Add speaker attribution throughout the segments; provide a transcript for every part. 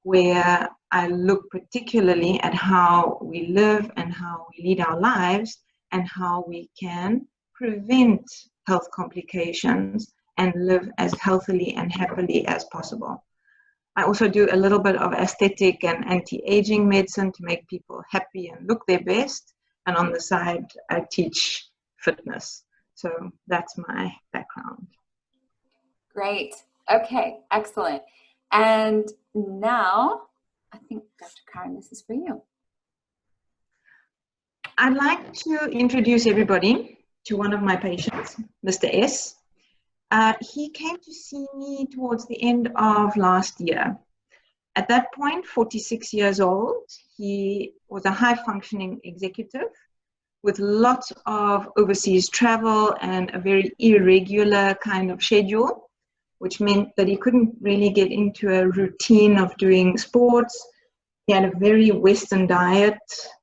Speaker 1: where I look particularly at how we live and how we lead our lives and how we can prevent health complications and live as healthily and happily as possible. I also do a little bit of aesthetic and anti-aging medicine to make people happy and look their best. And on the side, I teach fitness. So that's my background.
Speaker 2: Great. Okay, excellent. And now, I think, Dr. Karen, this is for you.
Speaker 1: I'd like to introduce everybody to one of my patients, Mr. S. He came to see me towards the end of last year. At that point, 46 years old, he was a high-functioning executive with lots of overseas travel and a very irregular kind of schedule, which meant that he couldn't really get into a routine of doing sports. He had a very Western diet,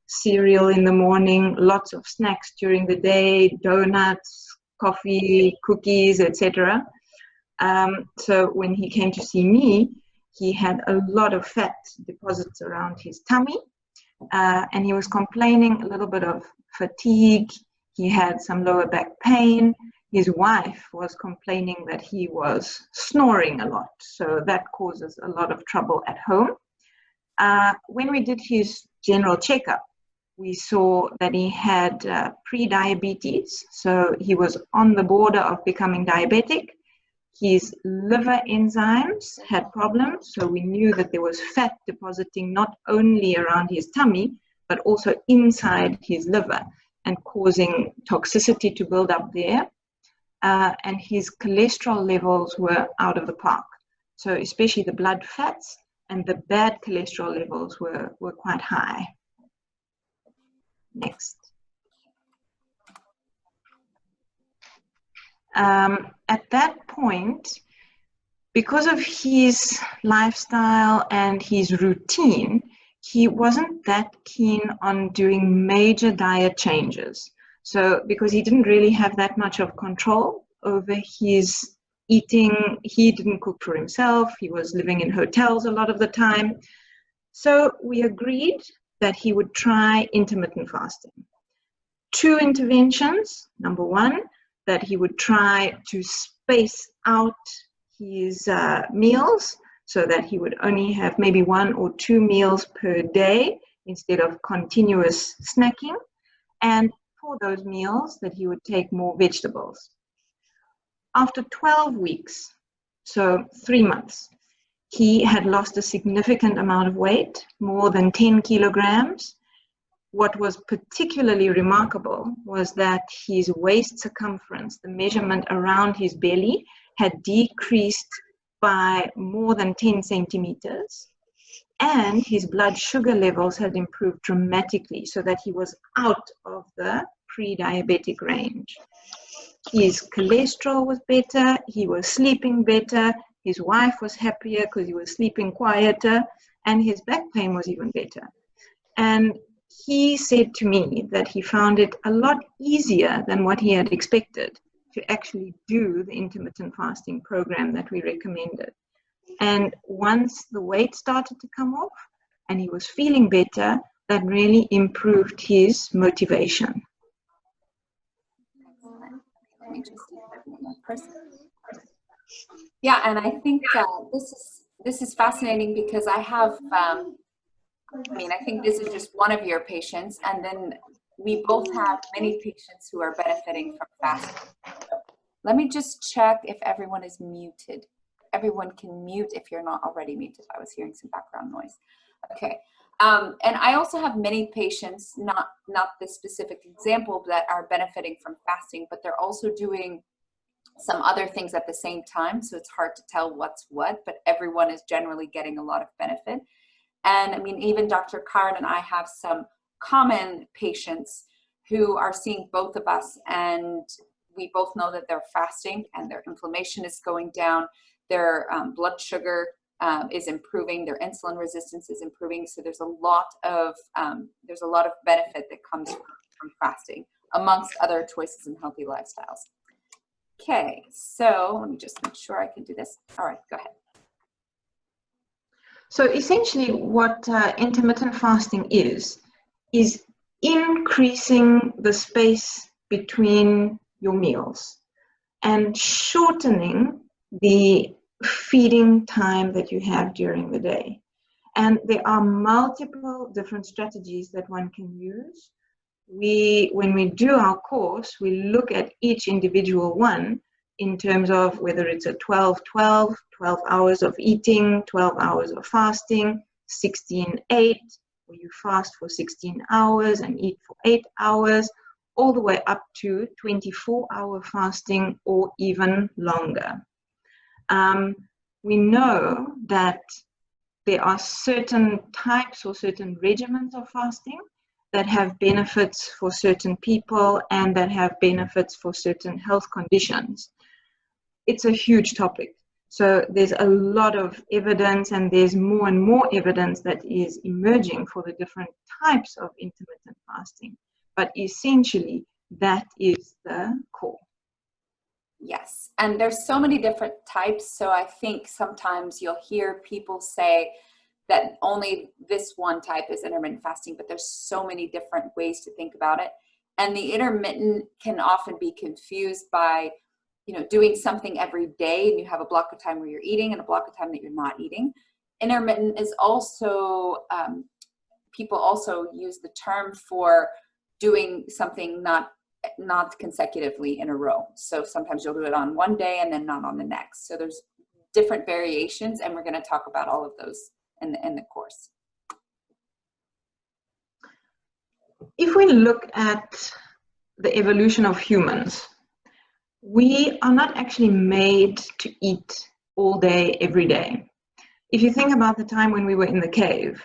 Speaker 1: cereal in the morning, lots of snacks during the day, donuts, coffee, cookies, etc. So when he came to see me, he had a lot of fat deposits around his tummy, and he was complaining a little bit of fatigue. He had some lower back pain. His wife was complaining that he was snoring a lot, so that causes a lot of trouble at home. When we did his general checkup, we saw that he had pre-diabetes, so he was on the border of becoming diabetic. His liver enzymes had problems, so we knew that there was fat depositing not only around his tummy, but also inside his liver and causing toxicity to build up there. And his cholesterol levels were out of the park. So especially the blood fats and the bad cholesterol levels were quite high. Next. At that point, because of his lifestyle and his routine, he wasn't that keen on doing major diet changes. So because he didn't really have that much of control over his eating, he didn't cook for himself, he was living in hotels a lot of the time. So we agreed that he would try intermittent fasting. 2 interventions. Number 1, that he would try to space out his meals so that he would only have maybe 1 or 2 meals per day instead of continuous snacking. And for those meals that he would take more vegetables. After 12 weeks, so 3 months, he had lost a significant amount of weight, more than 10 kilograms. What was particularly remarkable was that his waist circumference, the measurement around his belly, had decreased by more than 10 centimeters. And his blood sugar levels had improved dramatically so that he was out of the pre-diabetic range. His cholesterol was better, he was sleeping better, his wife was happier because he was sleeping quieter, and his back pain was even better. And he said to me that he found it a lot easier than what he had expected to actually do the intermittent fasting program that we recommended. And once the weight started to come off and he was feeling better, that really improved his motivation.
Speaker 2: Let me just see if I have one more person. Yeah, and I think this is fascinating because I have, I think this is just one of your patients, and then we both have many patients who are benefiting from fasting. Let me just check if everyone is muted. Everyone can mute if you're not already muted. I was hearing some background noise. Okay. And I also have many patients, not this specific example, that are benefiting from fasting, but they're also doing some other things at the same time. So it's hard to tell what's what, but everyone is generally getting a lot of benefit. And I mean, even Dr. Karen and I have some common patients who are seeing both of us, and we both know that they're fasting and their inflammation is going down, their blood sugar is improving, their insulin resistance is improving. So there's a lot of benefit that comes from fasting, amongst other choices in healthy lifestyles. Okay, so let me just make sure I can do this. All right, go ahead.
Speaker 1: So essentially what intermittent fasting is increasing the space between your meals and shortening the feeding time that you have during the day. And there are multiple different strategies that one can use. When we do our course, we look at each individual one in terms of whether it's a 12-12, 12 hours of eating, 12 hours of fasting, 16-8, where you fast for 16 hours and eat for 8 hours, all the way up to 24-hour fasting or even longer. We know that there are certain types or certain regimens of fasting that have benefits for certain people and that have benefits for certain health conditions. It's a huge topic. So there's a lot of evidence, and there's more and more evidence that is emerging for the different types of intermittent fasting. But essentially, that is the core.
Speaker 2: Yes, and there's so many different types. So I think sometimes you'll hear people say that only this one type is intermittent fasting, but there's so many different ways to think about it. And the intermittent can often be confused by, you know, doing something every day and you have a block of time where you're eating and a block of time that you're not eating. Intermittent is also, people also use the term for doing something not consecutively in a row. So sometimes you'll do it on one day and then not on the next. So there's different variations, and we're going to talk about all of those in the course.
Speaker 1: If we look at the evolution of humans, we are not actually made to eat all day, every day. If you think about the time when we were in the cave,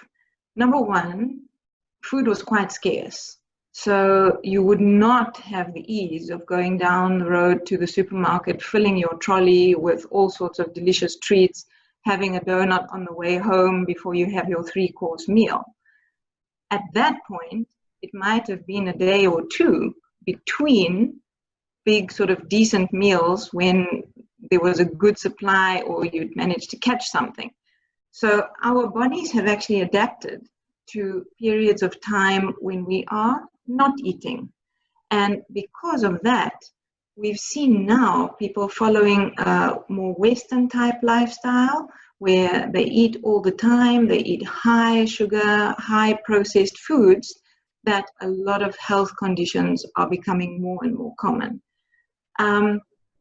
Speaker 1: number one, food was quite scarce. So you would not have the ease of going down the road to the supermarket, filling your trolley with all sorts of delicious treats, having a donut on the way home before you have your 3-course meal. At that point, it might have been a day or two between big sort of decent meals when there was a good supply or you'd managed to catch something. So our bodies have actually adapted to periods of time when we are not eating. And because of that, we've seen now people following a more Western type lifestyle where they eat all the time, they eat high sugar, high processed foods, that a lot of health conditions are becoming more and more common.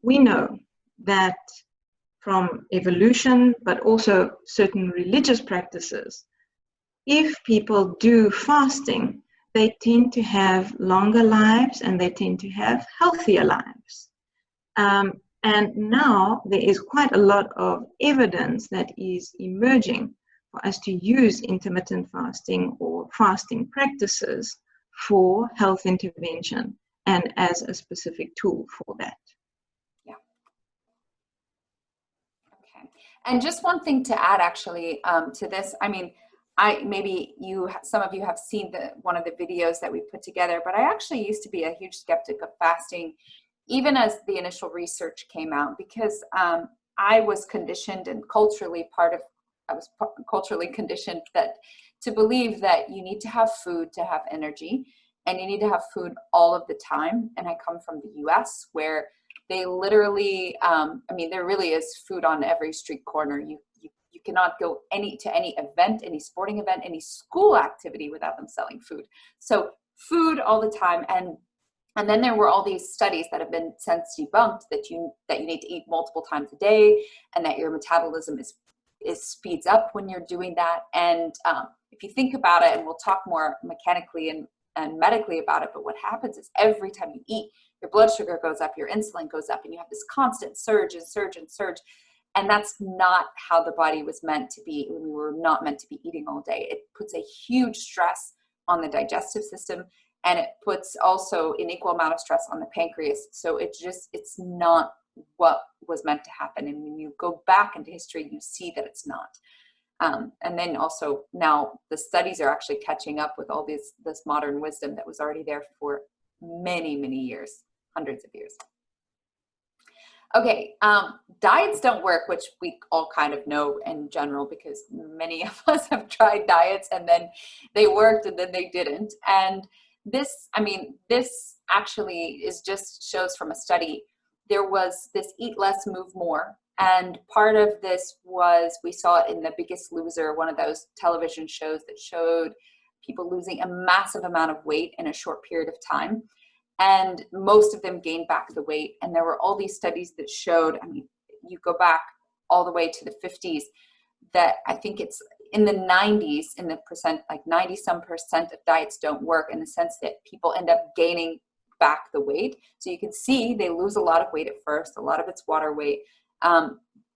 Speaker 1: We know that from evolution, but also certain religious practices, if people do fasting, they tend to have longer lives and they tend to have healthier lives. And now there is quite a lot of evidence that is emerging for us to use intermittent fasting or fasting practices for health intervention and as a specific tool for that.
Speaker 2: Yeah. Okay. And just one thing to add actually to this, I mean, some of you have seen one of the videos that we put together, but I actually used to be a huge skeptic of fasting, even as the initial research came out, because I was conditioned and culturally conditioned to believe that you need to have food to have energy, and you need to have food all of the time. And I come from the US, where they literally, I mean, there really is food on every street corner. You cannot go to any event, any sporting event, any school activity without them selling food. So food all the time. And then there were all these studies that have been since debunked that you need to eat multiple times a day, and that your metabolism speeds up when you're doing that. And if you think about it, and we'll talk more mechanically and medically about it, but what happens is every time you eat, your blood sugar goes up, your insulin goes up, and you have this constant surge and surge and surge. And that's not how the body was meant to be. We were not meant to be eating all day. It puts a huge stress on the digestive system, and it puts also an equal amount of stress on the pancreas. So it's not what was meant to happen. And when you go back into history, you see that it's not. And then also now the studies are actually catching up with all this modern wisdom that was already there for many, many years, hundreds of years. Okay, diets don't work, which we all kind of know in general because many of us have tried diets and then they worked and then they didn't. And this, I mean, this actually is just shows from a study. There was this eat less, move more. And part of this was, we saw it in The Biggest Loser, one of those television shows that showed people losing a massive amount of weight in a short period of time. And most of them gained back the weight. And there were all these studies that showed, I mean, you go back all the way to the 50s, that I think it's in the 90s, in the percent, like 90 some percent of diets don't work, in the sense that people end up gaining back the weight. So you can see they lose a lot of weight at first, a lot of it's water weight.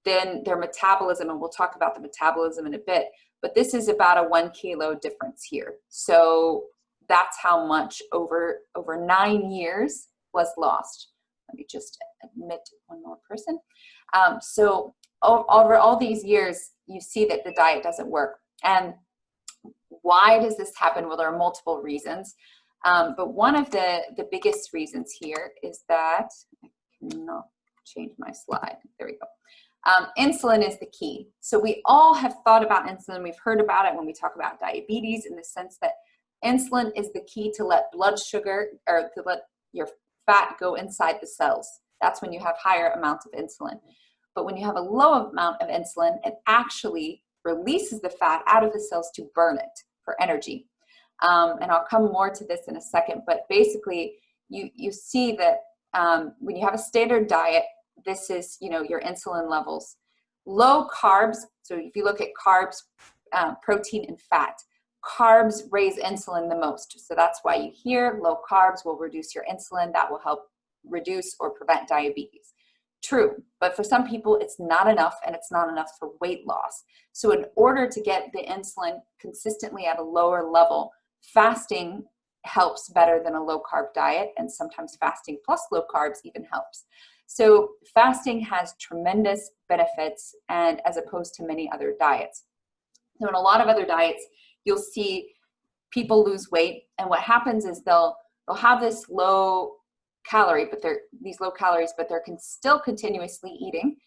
Speaker 2: Then their metabolism, and we'll talk about the metabolism in a bit, but this is about a 1 kilo difference here. So that's how much over 9 years was lost. Let me just admit one more person. So over all these years, you see that the diet doesn't work. And why does this happen? Well, there are multiple reasons. But one of the biggest reasons here is that, I cannot change my slide. There we go. Insulin is the key. So we all have thought about insulin. We've heard about it when we talk about diabetes, in the sense that insulin is the key to let blood sugar, or to let your fat go inside the cells. That's when you have higher amounts of insulin. But when you have a low amount of insulin, it actually releases the fat out of the cells to burn it for energy. And I'll come more to this in a second, but basically you see that when you have a standard diet, this is, you know, your insulin levels. Low carbs, so if you look at carbs, protein and fat, carbs raise insulin the most. So that's why you hear low carbs will reduce your insulin. That will help reduce or prevent diabetes. True, but for some people it's not enough, and it's not enough for weight loss. So in order to get the insulin consistently at a lower level, fasting helps better than a low carb diet, and sometimes fasting plus low carbs even helps. So fasting has tremendous benefits, and as opposed to many other diets. So in a lot of other diets, you'll see people lose weight, and what happens is they'll have this low calorie, but these low calories, but they're still continuously eating.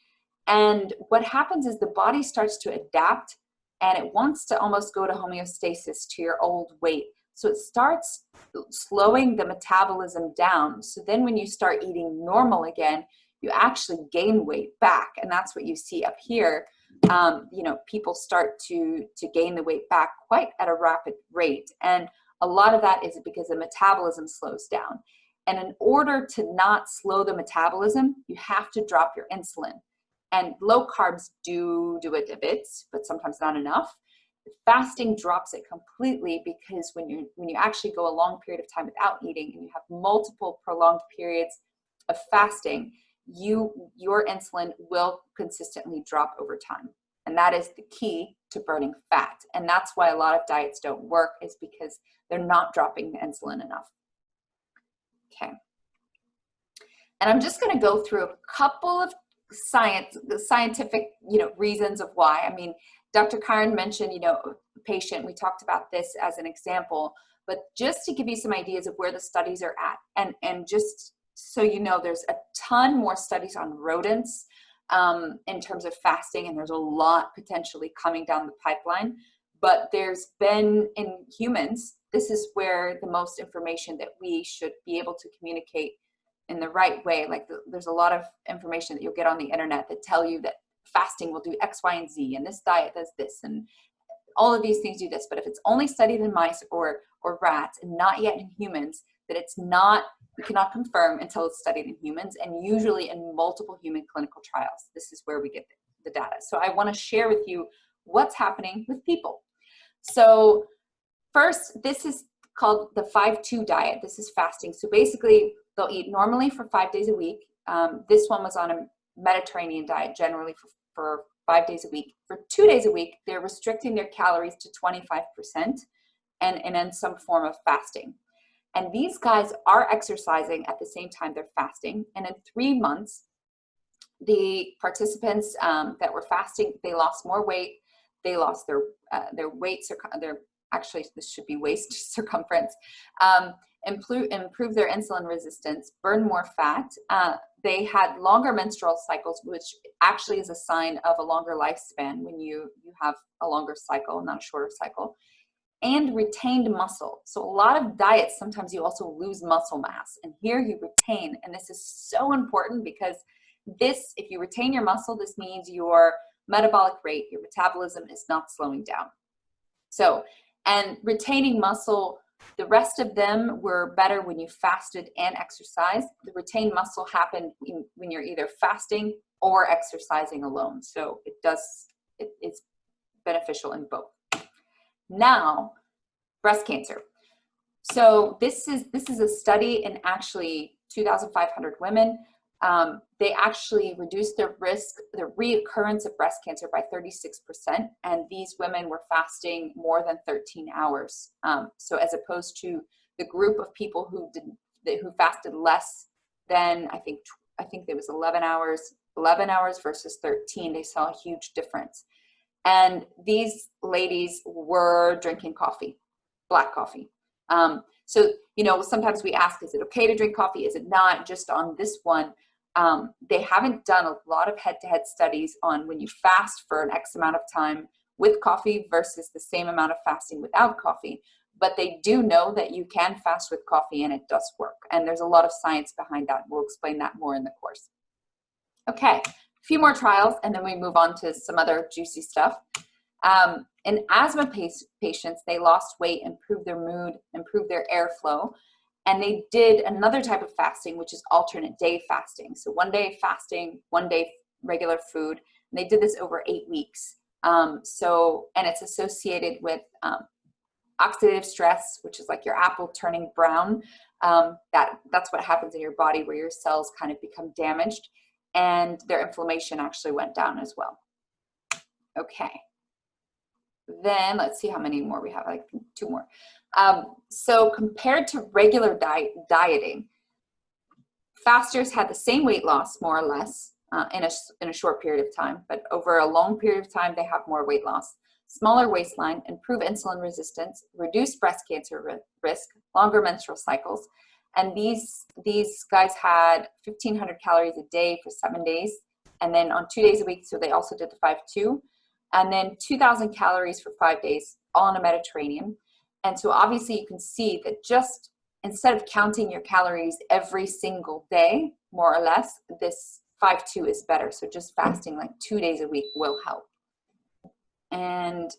Speaker 2: And what happens is the body starts to adapt, and it wants to almost go to homeostasis to your old weight. So it starts slowing the metabolism down. So then when you start eating normal again, you actually gain weight back. And that's what you see up here. You know, people start to gain the weight back quite at a rapid rate. And a lot of that is because the metabolism slows down. And in order to not slow the metabolism, you have to drop your insulin. And low carbs do it a bit, but sometimes not enough. Fasting drops it completely, because when you actually go a long period of time without eating, and you have multiple prolonged periods of fasting, your insulin will consistently drop over time. And that is the key to burning fat. And that's why a lot of diets don't work, is because they're not dropping the insulin enough. Okay. And I'm just going to go through a couple of scientific, reasons of why. I mean, Dr. Karen mentioned, patient, we talked about this as an example, but just to give you some ideas of where the studies are at, and just so you know, there's a ton more studies on rodents in terms of fasting, and there's a lot potentially coming down the pipeline. But there's been, in humans, this is where the most information that we should be able to communicate in the right way. Like there's a lot of information that you'll get on the internet that tell you that fasting will do X, Y, and Z, and this diet does this, and all of these things do this. But if it's only studied in mice or rats and not yet in humans, that it's not, we cannot confirm until it's studied in humans, and usually in multiple human clinical trials. This is where we get the data. So I want to share with you what's happening with people. So first, this is called the 5-2 diet. This is fasting. So basically, they'll eat normally for 5 days a week. This one was on a Mediterranean diet, generally for 5 days a week. For 2 days a week, they're restricting their calories to 25% and in some form of fasting. And these guys are exercising at the same time they're fasting. And in 3 months, the participants that were fasting, they lost more weight. They lost their weights, their actually this should be waist circumference, improve their insulin resistance, burn more fat. They had longer menstrual cycles, which actually is a sign of a longer lifespan when you have a longer cycle, not a shorter cycle, and retained muscle. So a lot of diets, sometimes you also lose muscle mass, and here you retain, and this is so important because this, if you retain your muscle, this means your metabolic rate, your metabolism is not slowing down. So, and retaining muscle, the rest of them were better when you fasted and exercised. The retained muscle happened when you're either fasting or exercising alone. So it's beneficial in both. Now, breast cancer. So this is a study in actually 2,500 women. They actually reduced their risk, the reoccurrence of breast cancer by 36%, and these women were fasting more than 13 hours. So as opposed to the group of people who fasted less than, I think there was 11 hours versus 13, they saw a huge difference. And these ladies were drinking coffee, black coffee. So, you know, sometimes we ask, is it okay to drink coffee? Is it not? Just on this one, they haven't done a lot of head-to-head studies on when you fast for an X amount of time with coffee versus the same amount of fasting without coffee. But they do know that you can fast with coffee and it does work. And there's a lot of science behind that. We'll explain that more in the course. Okay, a few more trials and then we move on to some other juicy stuff. In asthma patients, they lost weight, improved their mood, improved their airflow. And they did another type of fasting, which is alternate day fasting. So 1 day fasting, 1 day regular food. And they did this over 8 weeks. And it's associated with oxidative stress, which is like your apple turning brown. That's what happens in your body where your cells kind of become damaged. And their inflammation actually went down as well. Okay. Then let's see how many more we have, like 2 more. So compared to regular dieting, fasters had the same weight loss, more or less, in a short period of time, but over a long period of time, they have more weight loss, smaller waistline, improve insulin resistance, reduce breast cancer risk, longer menstrual cycles. And these guys had 1,500 calories a day for 7 days, and then on 2 days a week, so they also did the 5-2, and then 2,000 calories for 5 days, all in a Mediterranean. And so obviously you can see that just instead of counting your calories every single day, more or less, this 5-2 is better. So just fasting like 2 days a week will help. And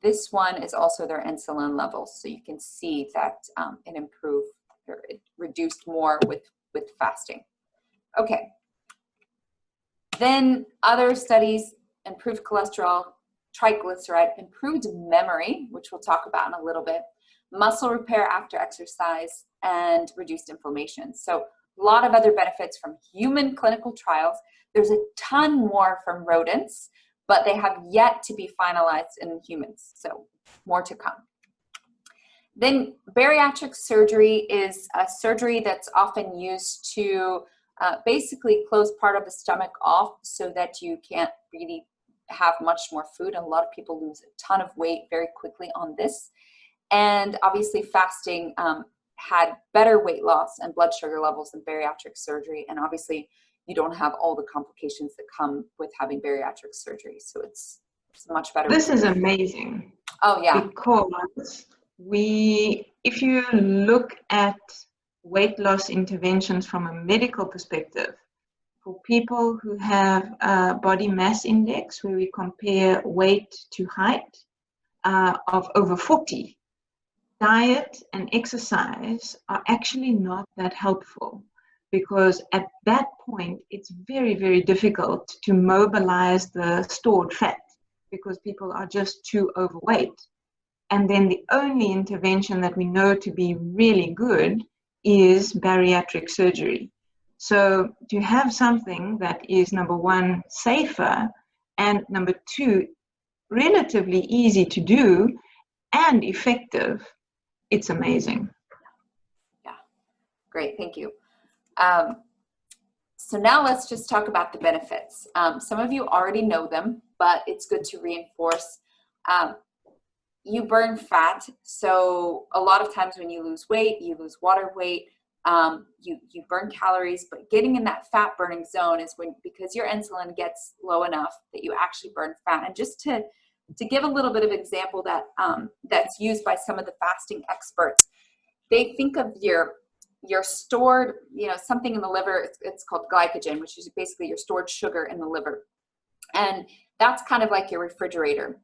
Speaker 2: this one is also their insulin levels. So you can see that it improved, or it reduced more with fasting. Okay. Then other studies, improved cholesterol, triglyceride, improved memory, which we'll talk about in a little bit, muscle repair after exercise, and reduced inflammation. So a lot of other benefits from human clinical trials. There's a ton more from rodents, but they have yet to be finalized in humans. So more to come. Then bariatric surgery is a surgery that's often used to basically close part of the stomach off so that you can't really have much more food. And a lot of people lose a ton of weight very quickly on this. And obviously fasting had better weight loss and blood sugar levels than bariatric surgery. And obviously you don't have all the complications that come with having bariatric surgery. So it's much better.
Speaker 1: This is amazing.
Speaker 2: Oh yeah.
Speaker 1: Because if you look at weight loss interventions from a medical perspective, for people who have a body mass index where we compare weight to height of over 40, diet and exercise are actually not that helpful, because at that point it's very, very difficult to mobilize the stored fat because people are just too overweight. And then the only intervention that we know to be really good is bariatric surgery. So to have something that is, number one, safer, and number two, relatively easy to do and effective, it's amazing.
Speaker 2: Yeah, great, thank you. So now let's just talk about the benefits. Some of you already know them, but it's good to reinforce. you burn fat. So a lot of times when you lose weight, you lose water weight, you burn calories, but getting in that fat burning zone is when, because your insulin gets low enough that you actually burn fat. And just to give a little bit of example that that's used by some of the fasting experts, they think of your stored, something in the liver, it's called glycogen, which is basically your stored sugar in the liver. And that's kind of like your refrigerator.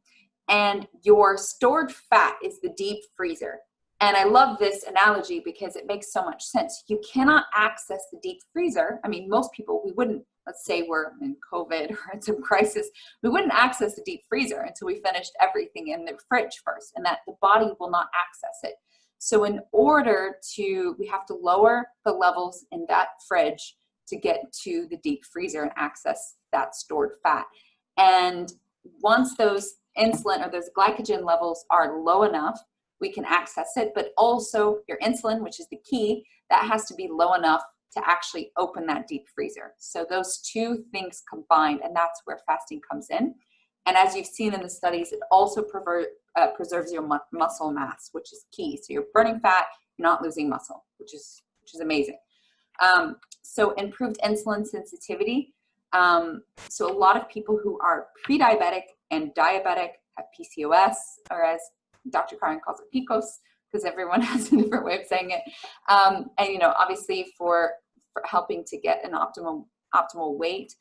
Speaker 2: And your stored fat is the deep freezer. And I love this analogy because it makes so much sense. You cannot access the deep freezer. I mean, most people, we wouldn't, let's say we're in COVID or in some crisis, we wouldn't access the deep freezer until we finished everything in the fridge first, and that the body will not access it. So in order to, we have to lower the levels in that fridge to get to the deep freezer and access that stored fat. And once those insulin or those glycogen levels are low enough, we can access it, but also your insulin, which is the key, that has to be low enough to actually open that deep freezer. So those two things combined, and that's where fasting comes in. And as you've seen in the studies, it also preserves your muscle mass, which is key. So you're burning fat, you're not losing muscle, which is amazing. So improved insulin sensitivity. So a lot of people who are pre-diabetic and diabetic have PCOS, or as Dr. Karin calls it, PCOS, because everyone has a different way of saying it. And obviously for helping to get an optimal weight,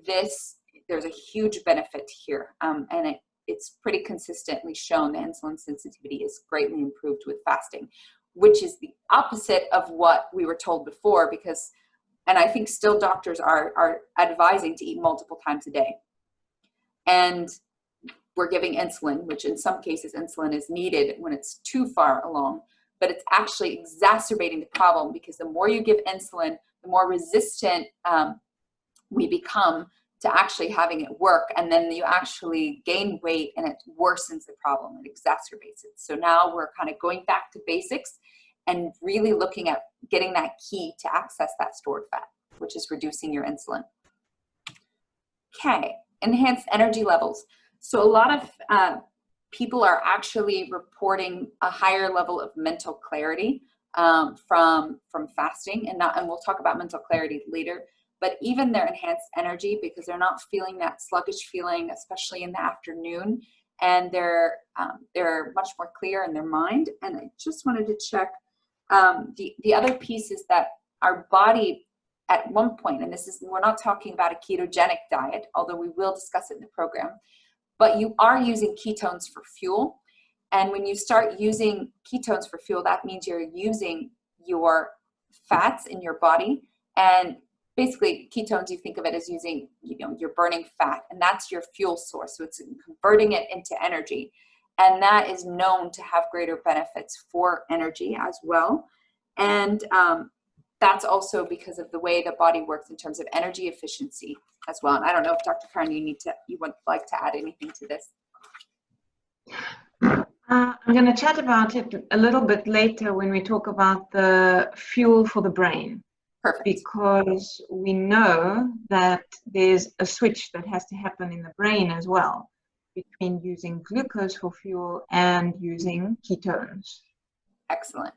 Speaker 2: there's a huge benefit here, and it's pretty consistently shown that insulin sensitivity is greatly improved with fasting, which is the opposite of what we were told before, because, and I think still doctors are advising to eat multiple times a day. And we're giving insulin, which in some cases insulin is needed when it's too far along, but it's actually exacerbating the problem, because the more you give insulin, the more resistant we become to actually having it work. And then you actually gain weight and it worsens the problem, it exacerbates it. So now we're kind of going back to basics and really looking at getting that key to access that stored fat, which is reducing your insulin. Okay, enhanced energy levels. So a lot of people are actually reporting a higher level of mental clarity from fasting, and we'll talk about mental clarity later. But even their enhanced energy, because they're not feeling that sluggish feeling, especially in the afternoon, and they're much more clear in their mind. And I just wanted to check the other piece is that our body at one point, and we're not talking about a ketogenic diet, although we will discuss it in the program, but you are using ketones for fuel. And when you start using ketones for fuel, that means you're using your fats in your body. And basically ketones, you think of it as using, you're burning fat, and that's your fuel source. So it's converting it into energy. And that is known to have greater benefits for energy as well. And that's also because of the way the body works in terms of energy efficiency as well. And I don't know if Dr. Karin, you would like to add anything to this.
Speaker 1: I'm going to chat about it a little bit later when we talk about the fuel for the brain.
Speaker 2: Perfect.
Speaker 1: Because we know that there's a switch that has to happen in the brain as well, between using glucose for fuel and using ketones.
Speaker 2: Excellent.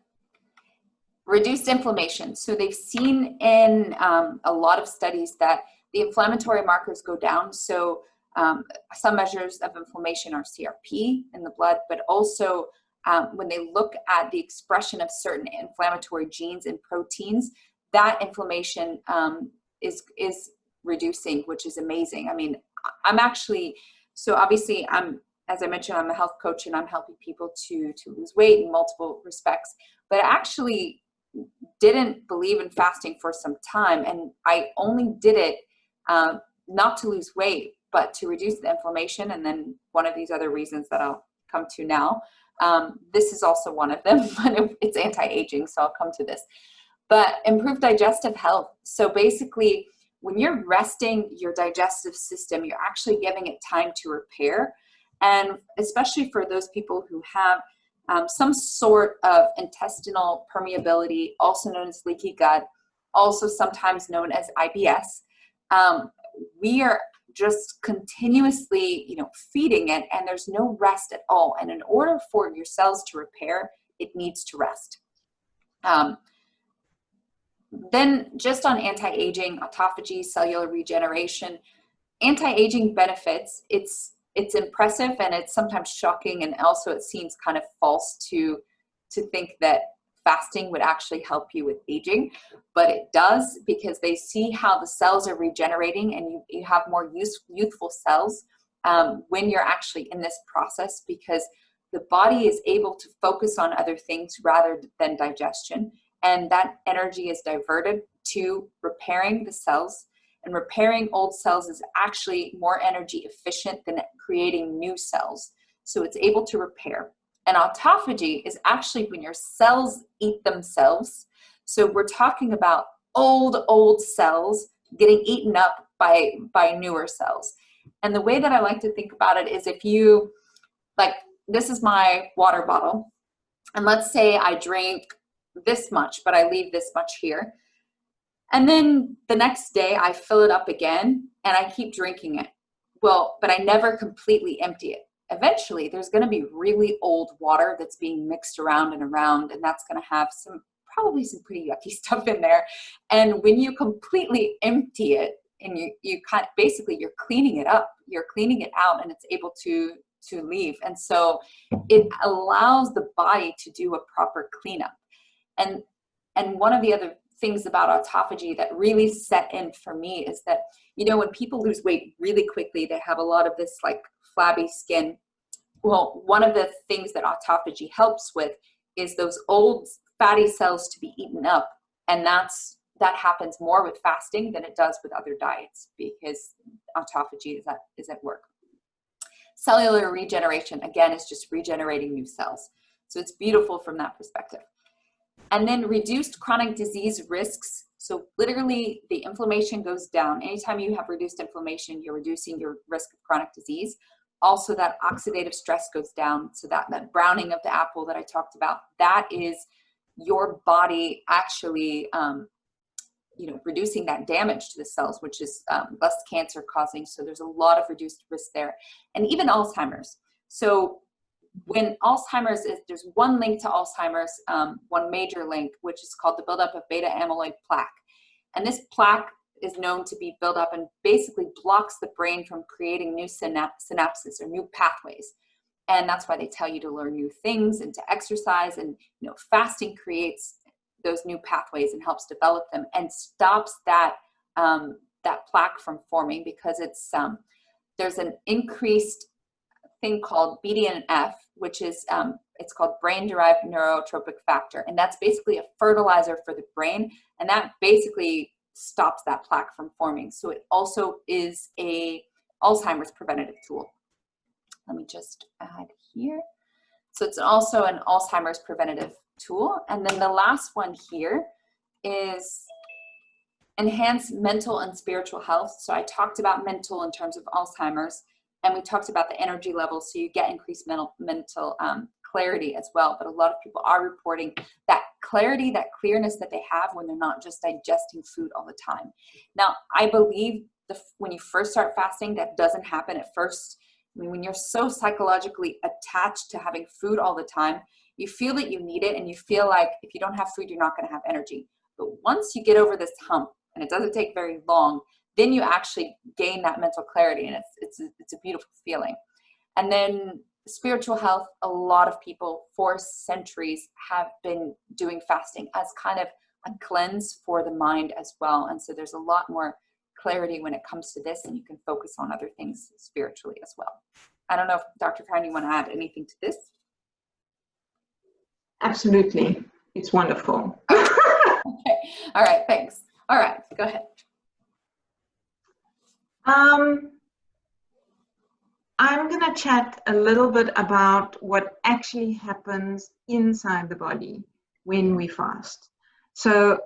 Speaker 2: Reduced inflammation. So they've seen in a lot of studies that the inflammatory markers go down. So some measures of inflammation are CRP in the blood, but also when they look at the expression of certain inflammatory genes and proteins, that inflammation is reducing, which is amazing. I mean, so obviously as I mentioned, I'm a health coach and I'm helping people to lose weight in multiple respects, but I actually didn't believe in fasting for some time. And I only did it not to lose weight, but to reduce the inflammation. And then one of these other reasons that I'll come to now, this is also one of them, but it's anti-aging, so I'll come to this. But improved digestive health. So basically, when you're resting your digestive system, you're actually giving it time to repair. And especially for those people who have some sort of intestinal permeability, also known as leaky gut, also sometimes known as IBS, we are just continuously, feeding it, and there's no rest at all. And in order for your cells to repair, it needs to rest. Then just on anti-aging, autophagy, cellular regeneration, anti-aging benefits, it's impressive, and it's sometimes shocking, and also it seems kind of false to think that fasting would actually help you with aging, but it does, because they see how the cells are regenerating, and you have more youthful cells when you're actually in this process, because the body is able to focus on other things rather than digestion, and that energy is diverted to repairing the cells. And repairing old cells is actually more energy efficient than creating new cells. So it's able to repair. And autophagy is actually when your cells eat themselves. So we're talking about old cells getting eaten up by newer cells. And the way that I like to think about it is, if you, like, this is my water bottle, and let's say I drink this much, but I leave this much here. And then the next day I fill it up again and I keep drinking it. Well, but I never completely empty it. Eventually there's going to be really old water that's being mixed around, and that's going to have probably some pretty yucky stuff in there. And when you completely empty it, and you kind of, basically you're cleaning it up, you're cleaning it out, and it's able to leave. And so it allows the body to do a proper cleanup. And one of the other things about autophagy that really set in for me is that, when people lose weight really quickly, they have a lot of this like flabby skin. Well, one of the things that autophagy helps with is those old fatty cells to be eaten up. And that happens more with fasting than it does with other diets, because autophagy is at work. Cellular regeneration, again, is just regenerating new cells. So it's beautiful from that perspective. And then reduced chronic disease risks. So literally the inflammation goes down. Anytime you have reduced inflammation, you're reducing your risk of chronic disease. Also, that oxidative stress goes down. So that browning of the apple that I talked about, that is your body actually reducing that damage to the cells, which is less cancer causing. So there's a lot of reduced risk there. And even Alzheimer's. So when Alzheimer's there's one link to Alzheimer's, one major link, which is called the buildup of beta amyloid plaque. And this plaque is known to be built up and basically blocks the brain from creating new synapses or new pathways. And that's why they tell you to learn new things and to exercise. And fasting creates those new pathways and helps develop them and stops that plaque from forming, because it's there's an increased thing called BDNF, which is it's called brain-derived neurotropic factor, and that's basically a fertilizer for the brain, and that basically stops that plaque from forming. So it also is a Alzheimer's preventative tool. Let me just add here. So it's also an Alzheimer's preventative tool. And then the last one here is enhance mental and spiritual health. So I talked about mental in terms of Alzheimer's, and we talked about the energy levels, so you get increased mental clarity as well. But a lot of people are reporting that clarity, that clearness that they have when they're not just digesting food all the time. Now, I believe when you first start fasting, that doesn't happen at first. I mean, when you're so psychologically attached to having food all the time, you feel that you need it, and you feel like if you don't have food, you're not going to have energy. But once you get over this hump, and it doesn't take very long, then you actually gain that mental clarity, and it's a beautiful feeling. And then spiritual health, a lot of people for centuries have been doing fasting as kind of a cleanse for the mind as well. And so there's a lot more clarity when it comes to this, and you can focus on other things spiritually as well. I don't know if Dr. Karen, you want to add anything to this?
Speaker 1: Absolutely. It's wonderful.
Speaker 2: Okay. All right. Thanks. All right. Go ahead.
Speaker 1: I'm going to chat a little bit about what actually happens inside the body when we fast. So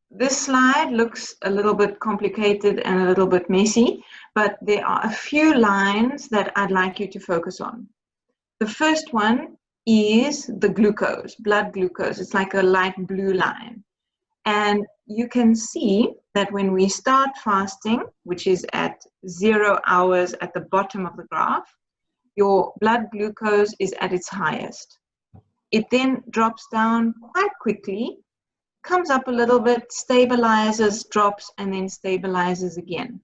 Speaker 1: this slide looks a little bit complicated and a little bit messy, but there are a few lines that I'd like you to focus on. The first one is the glucose, blood glucose. It's like a light blue line. And you can see that when we start fasting, which is at 0 hours at the bottom of the graph, your blood glucose is at its highest. It then drops down quite quickly, comes up a little bit, stabilizes, drops, and then stabilizes again.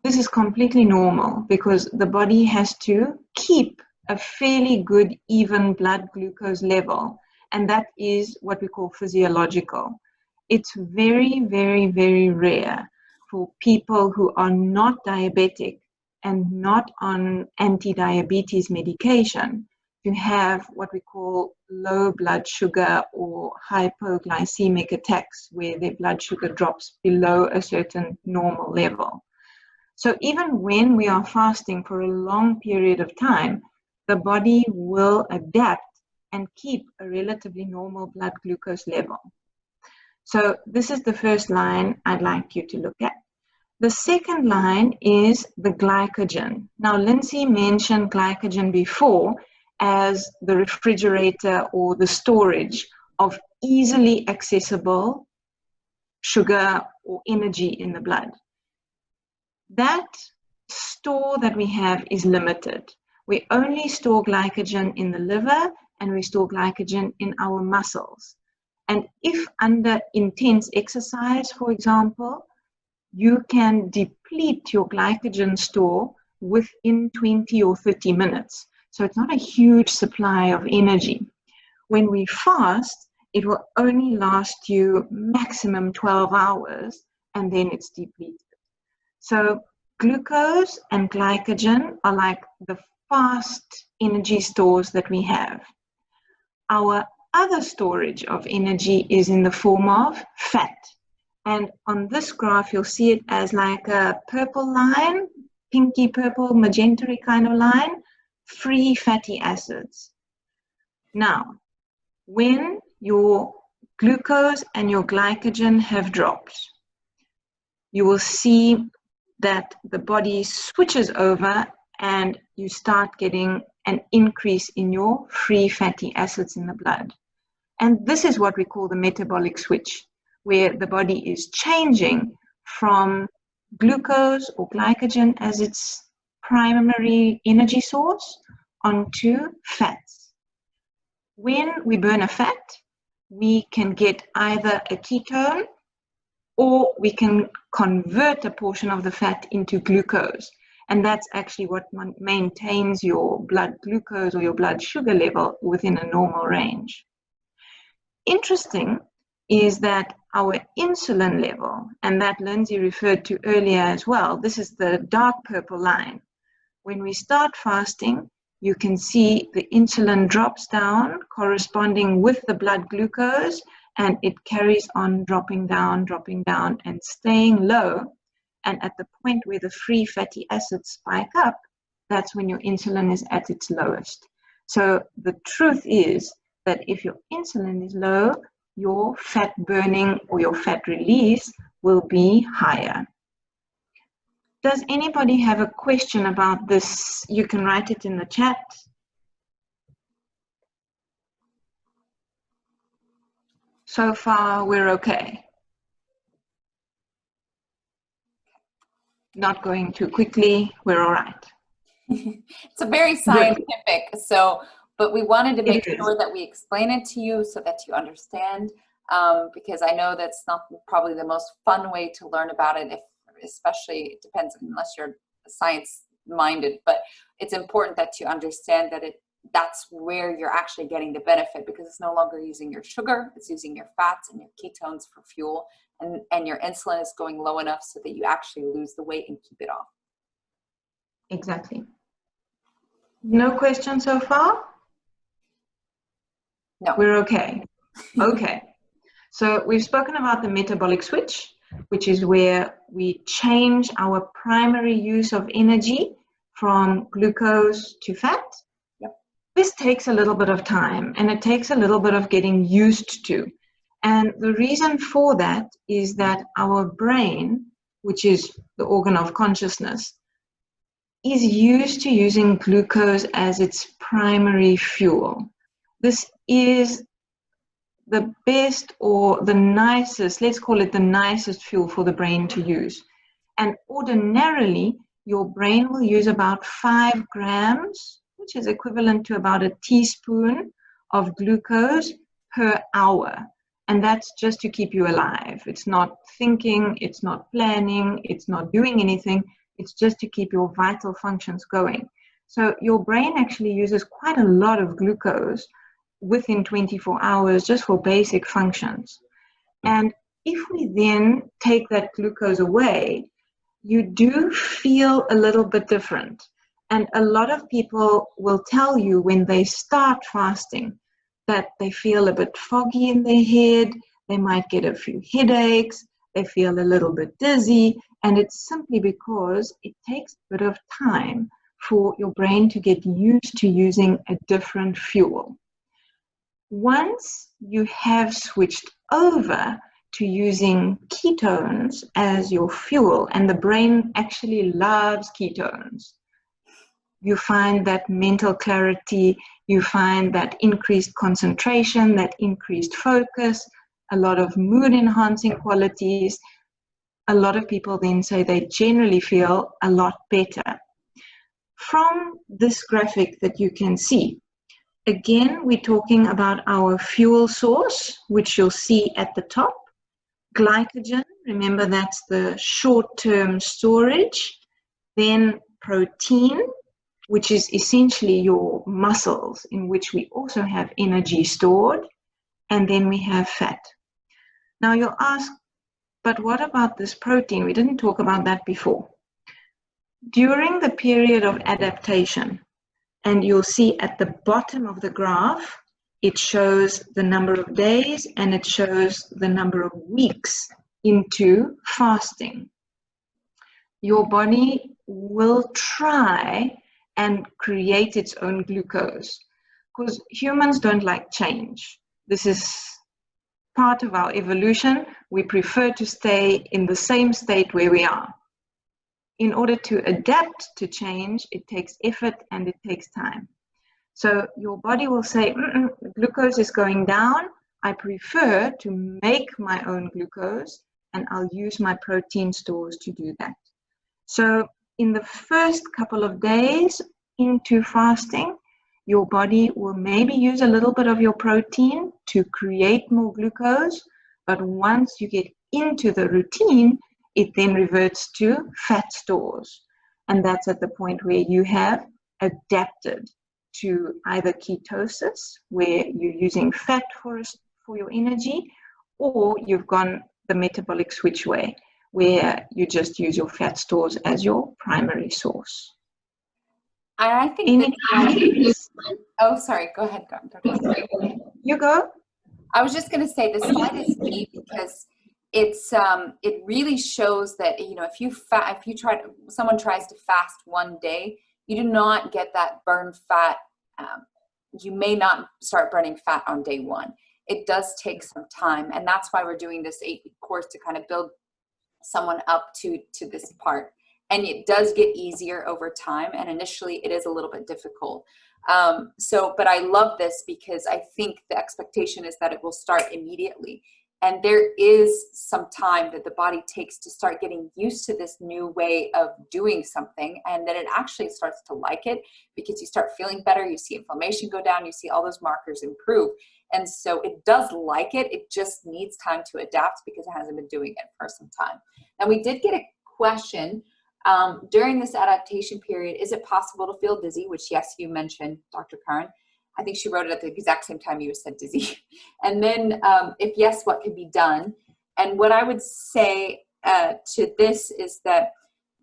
Speaker 1: This is completely normal because the body has to keep a fairly good, even blood glucose level, and that is what we call physiological. It's very, very, very rare for people who are not diabetic and not on anti-diabetes medication to have what we call low blood sugar or hypoglycemic attacks, where their blood sugar drops below a certain normal level. So even when we are fasting for a long period of time, the body will adapt and keep a relatively normal blood glucose level. So this is the first line I'd like you to look at. The second line is the glycogen. Now, Lindsay mentioned glycogen before as the refrigerator or the storage of easily accessible sugar or energy in the blood. That store that we have is limited. We only store glycogen in the liver and we store glycogen in our muscles. And if under intense exercise, for example, you can deplete your glycogen store within 20 or 30 minutes. So it's not a huge supply of energy. When we fast, it will only last you maximum 12 hours and then it's depleted. So glucose and glycogen are like the fast energy stores that we have. Our other storage of energy is in the form of fat. And on this graph, you'll see it as like a purple line, pinky purple, magenta kind of line, free fatty acids. Now, when your glucose and your glycogen have dropped, you will see that the body switches over and you start getting an increase in your free fatty acids in the blood. And this is what we call the metabolic switch, where the body is changing from glucose or glycogen as its primary energy source onto fats. When we burn a fat, we can get either a ketone or we can convert a portion of the fat into glucose. And that's actually what maintains your blood glucose or your blood sugar level within a normal range. Interesting is that our insulin level, and that Lindsay referred to earlier as well, this is the dark purple line. When we start fasting, you can see the insulin drops down corresponding with the blood glucose, and it carries on dropping down, and staying low. And at the point where the free fatty acids spike up, that's when your insulin is at its lowest. So the truth is that if your insulin is low, your fat burning or your fat release will be higher. Does anybody have a question about this? You can write it in the chat. So far, we're okay. Not going too quickly, we're all right.
Speaker 2: It's a very scientific, but we wanted to make sure that we explain it to you so that you understand, because I know that's not probably the most fun way to learn about it, especially, it depends, unless you're science-minded, but it's important that you understand that that's where you're actually getting the benefit, because it's no longer using your sugar, it's using your fats and your ketones for fuel, and your insulin is going low enough so that you actually lose the weight and keep it off.
Speaker 1: Exactly. No questions so far?
Speaker 2: No.
Speaker 1: We're okay. Okay. So we've spoken about the metabolic switch, which is where we change our primary use of energy from glucose to fat.
Speaker 2: Yep.
Speaker 1: This takes a little bit of time, and it takes a little bit of getting used to. And the reason for that is that our brain, which is the organ of consciousness, is used to using glucose as its primary fuel. This is the best or the nicest, let's call it the nicest fuel for the brain to use. And ordinarily, your brain will use about 5 grams, which is equivalent to about a teaspoon of glucose per hour. And that's just to keep you alive. It's not thinking, it's not planning, it's not doing anything. It's just to keep your vital functions going. So your brain actually uses quite a lot of glucose within 24 hours just for basic functions. And if we then take that glucose away, you do feel a little bit different. And a lot of people will tell you when they start fasting that they feel a bit foggy in their head, they might get a few headaches, they feel a little bit dizzy, and it's simply because it takes a bit of time for your brain to get used to using a different fuel. Once you have switched over to using ketones as your fuel, and the brain actually loves ketones, you find that mental clarity, you find that increased concentration, that increased focus, a lot of mood enhancing qualities. A lot of people then say they generally feel a lot better. From this graphic that you can see, again, we're talking about our fuel source, which you'll see at the top. Glycogen, remember that's the short-term storage. Then protein, which is essentially your muscles, in which we also have energy stored. And then we have fat. Now you'll ask, but what about this protein? We didn't talk about that before. During the period of adaptation, and you'll see at the bottom of the graph, it shows the number of days and it shows the number of weeks into fasting. Your body will try and create its own glucose, because humans don't like change. This is part of our evolution. We prefer to stay in the same state where we are. In order to adapt to change, it takes effort and it takes time. So your body will say, glucose is going down. I prefer to make my own glucose, and I'll use my protein stores to do that. So in the first couple of days into fasting, your body will maybe use a little bit of your protein to create more glucose, but once you get into the routine, it then reverts to fat stores. And that's at the point where you have adapted to either ketosis, where you're using fat for your energy, or you've gone the metabolic switch way, where you just use your fat stores as your primary source.
Speaker 2: I think oh, sorry, go ahead, Dr.
Speaker 1: You go.
Speaker 2: I was just going to say the slide is neat because it's it really shows that, you know, if someone tries to fast one day, you do not get that burn fat. You may not start burning fat on day one. It does take some time, and that's why we're doing this 8-week course to kind of build someone up to this part. And it does get easier over time, and initially it is a little bit difficult. But I love this because I think the expectation is that it will start immediately. And there is some time that the body takes to start getting used to this new way of doing something. And then it actually starts to like it because you start feeling better. You see inflammation go down. You see all those markers improve. And so it does like it. It just needs time to adapt because it hasn't been doing it for some time. Now, we did get a question during this adaptation period. Is it possible to feel dizzy? Which, yes, you mentioned, Dr. Karen. I think she wrote it at the exact same time you said dizzy. And then if yes, what could be done? And what I would say to this is that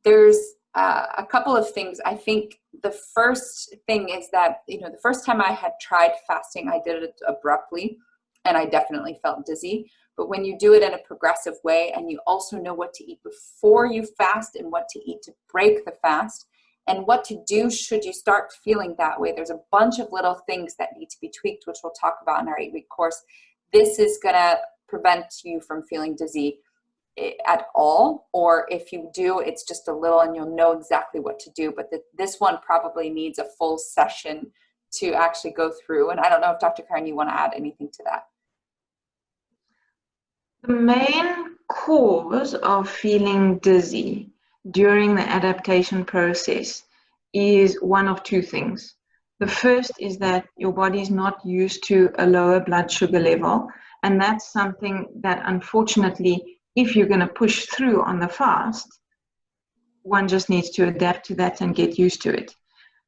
Speaker 2: there's a couple of things. I think the first thing is that, you know, the first time I had tried fasting, I did it abruptly and I definitely felt dizzy. But when you do it in a progressive way and you also know what to eat before you fast and what to eat to break the fast, and what to do should you start feeling that way. There's a bunch of little things that need to be tweaked, which we'll talk about in our 8-week course. This is going to prevent you from feeling dizzy at all, or if you do, it's just a little and you'll know exactly what to do. But this one probably needs a full session to actually go through. And I don't know if Dr. Karen, you want to add anything to that?
Speaker 1: The main cause of feeling dizzy during the adaptation process is one of two things. The first is that your body is not used to a lower blood sugar level, and that's something that unfortunately, if you're going to push through on the fast, one just needs to adapt to that and get used to it.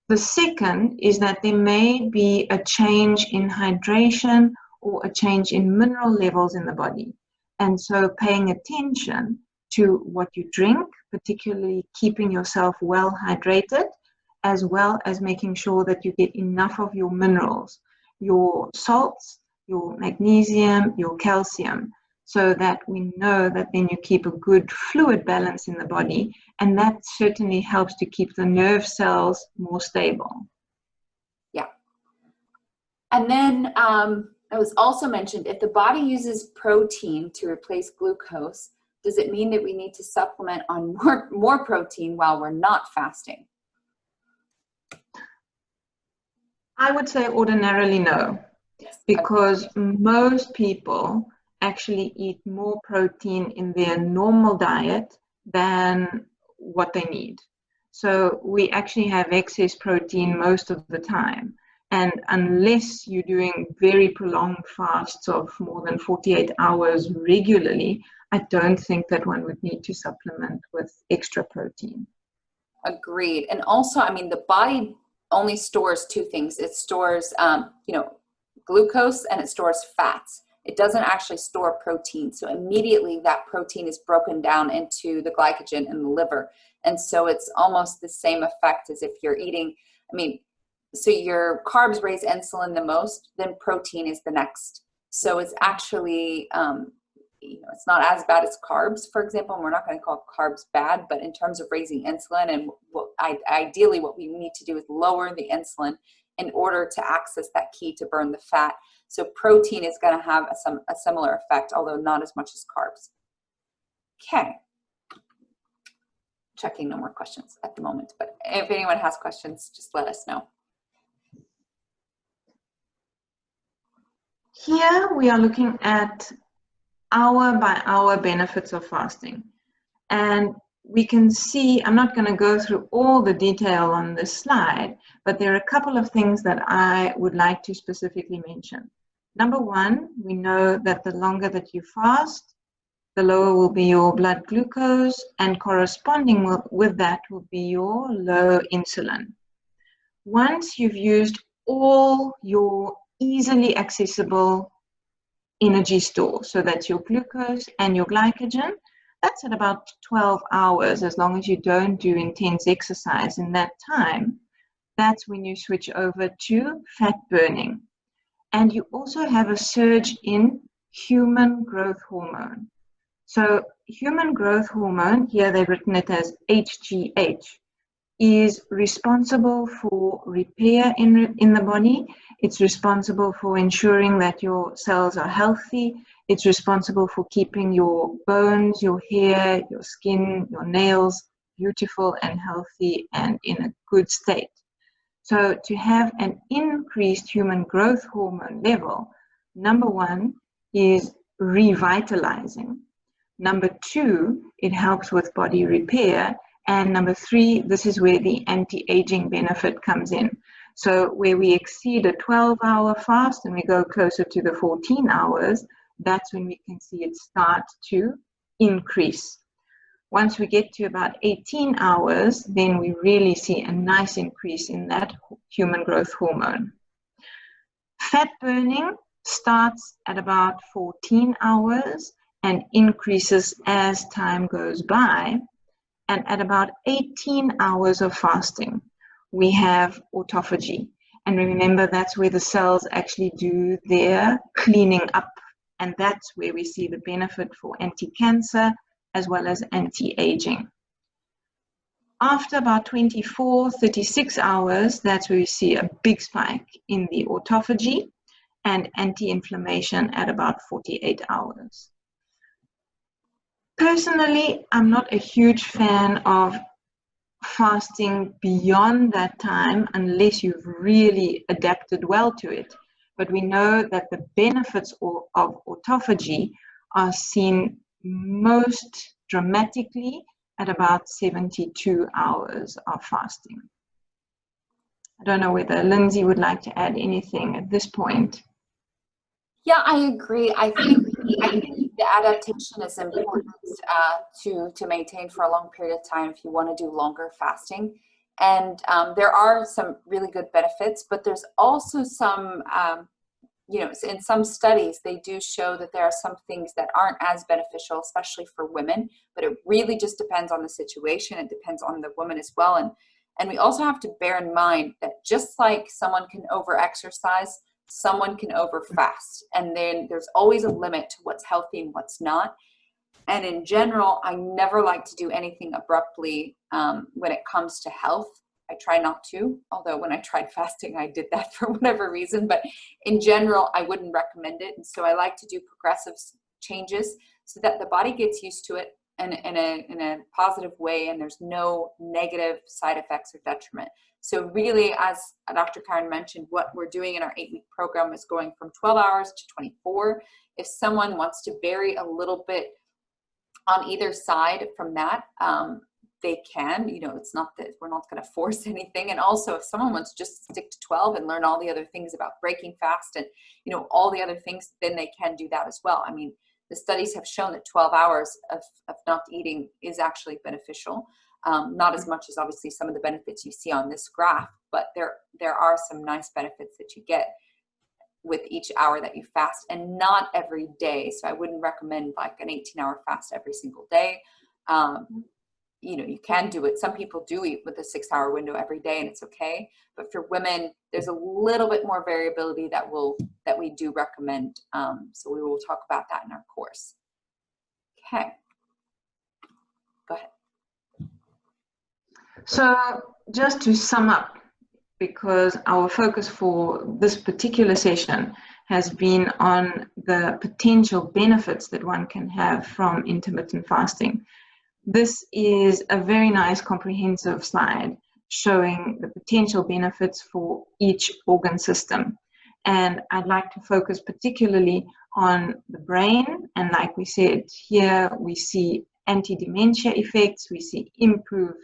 Speaker 1: The second is that there may be a change in hydration or a change in mineral levels in the body. And so paying attention to what you drink, particularly keeping yourself well hydrated, as well as making sure that you get enough of your minerals, your salts, your magnesium, your calcium, so that we know that then you keep a good fluid balance in the body, and that certainly helps to keep the nerve cells more stable.
Speaker 2: Yeah. And then it was also mentioned, if the body uses protein to replace glucose, does it mean that we need to supplement on more protein while we're not fasting?
Speaker 1: I would say ordinarily no,
Speaker 2: Yes.
Speaker 1: because most people actually eat more protein in their normal diet than what they need. So we actually have excess protein most of the time. And unless you're doing very prolonged fasts of more than 48 hours regularly, I don't think that one would need to supplement with extra protein.
Speaker 2: Agreed. And also, I mean, the body only stores two things. It stores, glucose, and it stores fats. It doesn't actually store protein. So immediately that protein is broken down into the glycogen in the liver. And so it's almost the same effect as if you're eating, so your carbs raise insulin the most, then protein is the next. So it's actually, it's not as bad as carbs, for example, and we're not going to call carbs bad, but in terms of raising insulin, and ideally what we need to do is lower the insulin in order to access that key to burn the fat. So protein is going to have a similar effect, although not as much as carbs. Okay. Checking no more questions at the moment, but if anyone has questions, just let us know.
Speaker 1: Here we are looking at hour by hour benefits of fasting. And we can see, I'm not going to go through all the detail on this slide, but there are a couple of things that I would like to specifically mention. Number one, we know that the longer that you fast, the lower will be your blood glucose, and corresponding with that will be your low insulin. Once you've used all your easily accessible energy store, so that's your glucose and your glycogen, that's at about 12 hours, as long as you don't do intense exercise in that time. That's when you switch over to fat burning. And you also have a surge in human growth hormone. So human growth hormone, here they've written it as HGH, is responsible for repair in the body. It's responsible for ensuring that your cells are healthy. It's responsible for keeping your bones, your hair, your skin, your nails beautiful and healthy and in a good state. So to have an increased human growth hormone level, number one is revitalizing. Number two, it helps with body repair. And number three, this is where the anti-aging benefit comes in. So where we exceed a 12-hour fast and we go closer to the 14 hours, that's when we can see it start to increase. Once we get to about 18 hours, then we really see a nice increase in that human growth hormone. Fat burning starts at about 14 hours and increases as time goes by. And at about 18 hours of fasting, we have autophagy. And remember, that's where the cells actually do their cleaning up. And that's where we see the benefit for anti-cancer as well as anti-aging. After about 24, 36 hours, that's where we see a big spike in the autophagy and anti-inflammation at about 48 hours. Personally, I'm not a huge fan of fasting beyond that time unless you've really adapted well to it. But we know that the benefits of autophagy are seen most dramatically at about 72 hours of fasting. I don't know whether Lindsay would like to add anything at this point.
Speaker 2: Yeah, I agree. I think the adaptation is important to maintain for a long period of time if you want to do longer fasting. And there are some really good benefits, but there's also some, you know, in some studies, they do show that there are some things that aren't as beneficial, especially for women, but it really just depends on the situation. It depends on the woman as well. And we also have to bear in mind that just like someone can over-exercise, someone can over-fast. And then there's always a limit to what's healthy and what's not. And in general, I never like to do anything abruptly when it comes to health. I try not to, although when I tried fasting, I did that for whatever reason. But in general, I wouldn't recommend it. And so I like to do progressive changes so that the body gets used to it in a positive way, and there's no negative side effects or detriment. So really, as Dr. Karen mentioned, what we're doing in our 8-week program is going from 12 hours to 24. If someone wants to vary a little bit on either side from that, they can. You know, it's not that we're not going to force anything. And also, if someone wants to just stick to 12 and learn all the other things about breaking fast and, you know, all the other things, then they can do that as well. I mean, the studies have shown that 12 hours of not eating is actually beneficial. Not as much as obviously some of the benefits you see on this graph, but there are some nice benefits that you get with each hour that you fast, and not every day. So I wouldn't recommend like an 18-hour fast every single day. You know, you can do it. Some people do eat with a 6-hour window every day, and it's okay. But for women, there's a little bit more variability that we do recommend. So we will talk about that in our course. Okay, go ahead.
Speaker 1: So just to sum up, because our focus for this particular session has been on the potential benefits that one can have from intermittent fasting. This is a very nice comprehensive slide showing the potential benefits for each organ system. And I'd like to focus particularly on the brain. And like we said, here we see anti-dementia effects, we see improved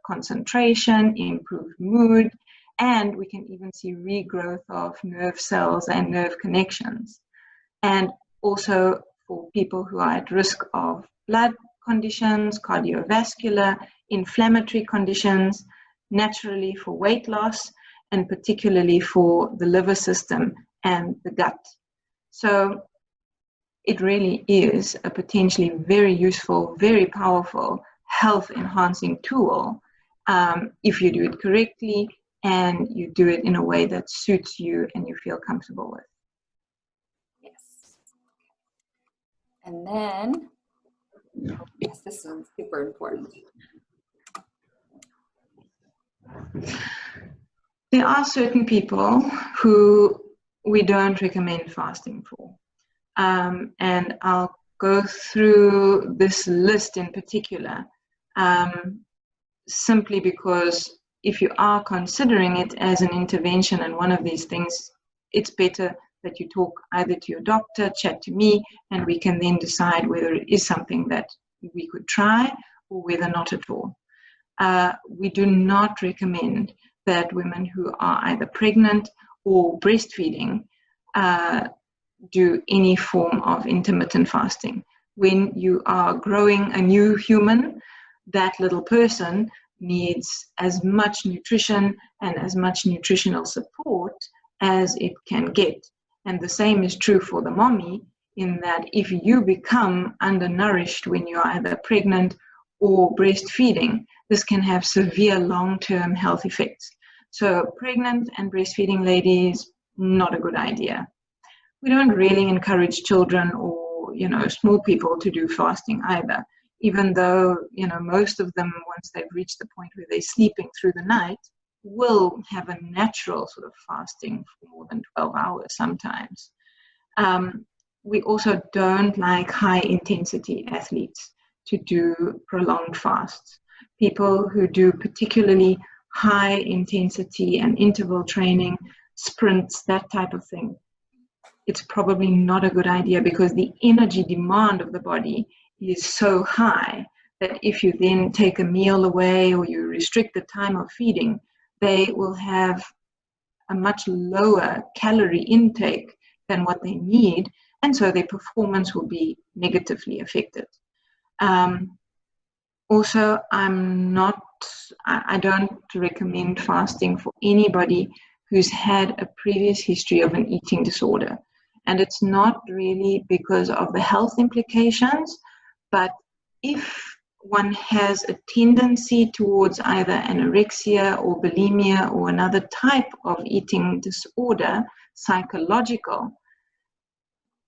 Speaker 1: concentration, improved mood, and we can even see regrowth of nerve cells and nerve connections. And also for people who are at risk of blood conditions, cardiovascular, inflammatory conditions, naturally for weight loss, and particularly for the liver system and the gut. So it really is a potentially very useful, very powerful health-enhancing tool if you do it correctly and you do it in a way that suits you and you feel comfortable with.
Speaker 2: Yes. And then, yes, this one's super important.
Speaker 1: There are certain people who we don't recommend fasting for. And I'll go through this list in particular, simply because if you are considering it as an intervention and one of these things, it's better that you talk either to your doctor, chat to me, and we can then decide whether it is something that we could try or whether not at all. We do not recommend that women who are either pregnant or breastfeeding do any form of intermittent fasting. When you are growing a new human, that little person needs as much nutrition and as much nutritional support as it can get. And the same is true for the mommy, in that if you become undernourished when you're either pregnant or breastfeeding, this can have severe long-term health effects. So pregnant and breastfeeding ladies, not a good idea. We don't really encourage children or, small people to do fasting either, even though, most of them, once they've reached the point where they're sleeping through the night, will have a natural sort of fasting for more than 12 hours sometimes. We also don't like high-intensity athletes to do prolonged fasts. People who do particularly high-intensity and interval training, sprints, that type of thing, it's probably not a good idea, because the energy demand of the body is so high that if you then take a meal away or you restrict the time of feeding, they will have a much lower calorie intake than what they need, and so their performance will be negatively affected. Also, I don't recommend fasting for anybody who's had a previous history of an eating disorder. And it's not really because of the health implications, but if one has a tendency towards either anorexia or bulimia or another type of eating disorder, psychological,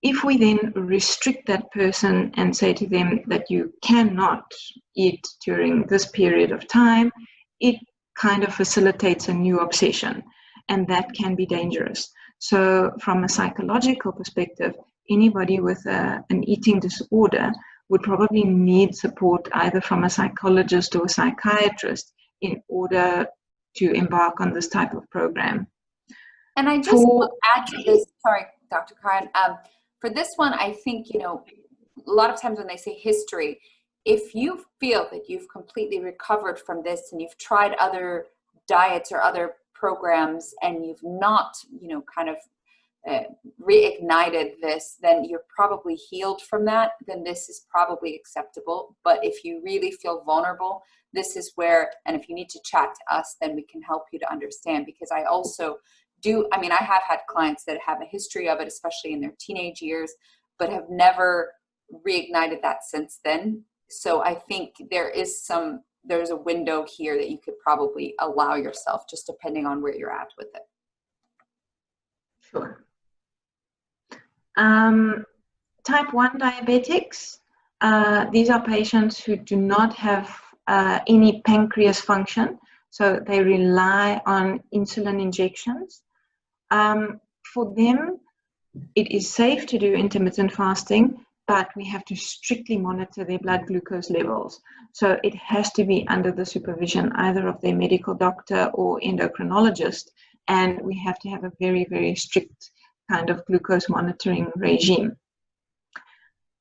Speaker 1: if we then restrict that person and say to them that you cannot eat during this period of time, it kind of facilitates a new obsession, and that can be dangerous. So from a psychological perspective, anybody with an eating disorder would probably need support either from a psychologist or a psychiatrist in order to embark on this type of program.
Speaker 2: And I just want to add to this, sorry, Dr. Karen, for this one, I think, a lot of times when they say history, if you feel that you've completely recovered from this and you've tried other diets or other programs and you've not, kind of reignited this, then you're probably healed from that, then this is probably acceptable. But if you really feel vulnerable, this is where, and if you need to chat to us, then we can help you to understand, because I also I have had clients that have a history of it, especially in their teenage years, but have never reignited that since then. So I think there's a window here that you could probably allow yourself, just depending on where you're at with it.
Speaker 1: Sure. Type 1 diabetics, these are patients who do not have any pancreas function, so they rely on insulin injections. For them, it is safe to do intermittent fasting, but we have to strictly monitor their blood glucose levels. So it has to be under the supervision either of their medical doctor or endocrinologist, and we have to have a very, very strict kind of glucose monitoring regime.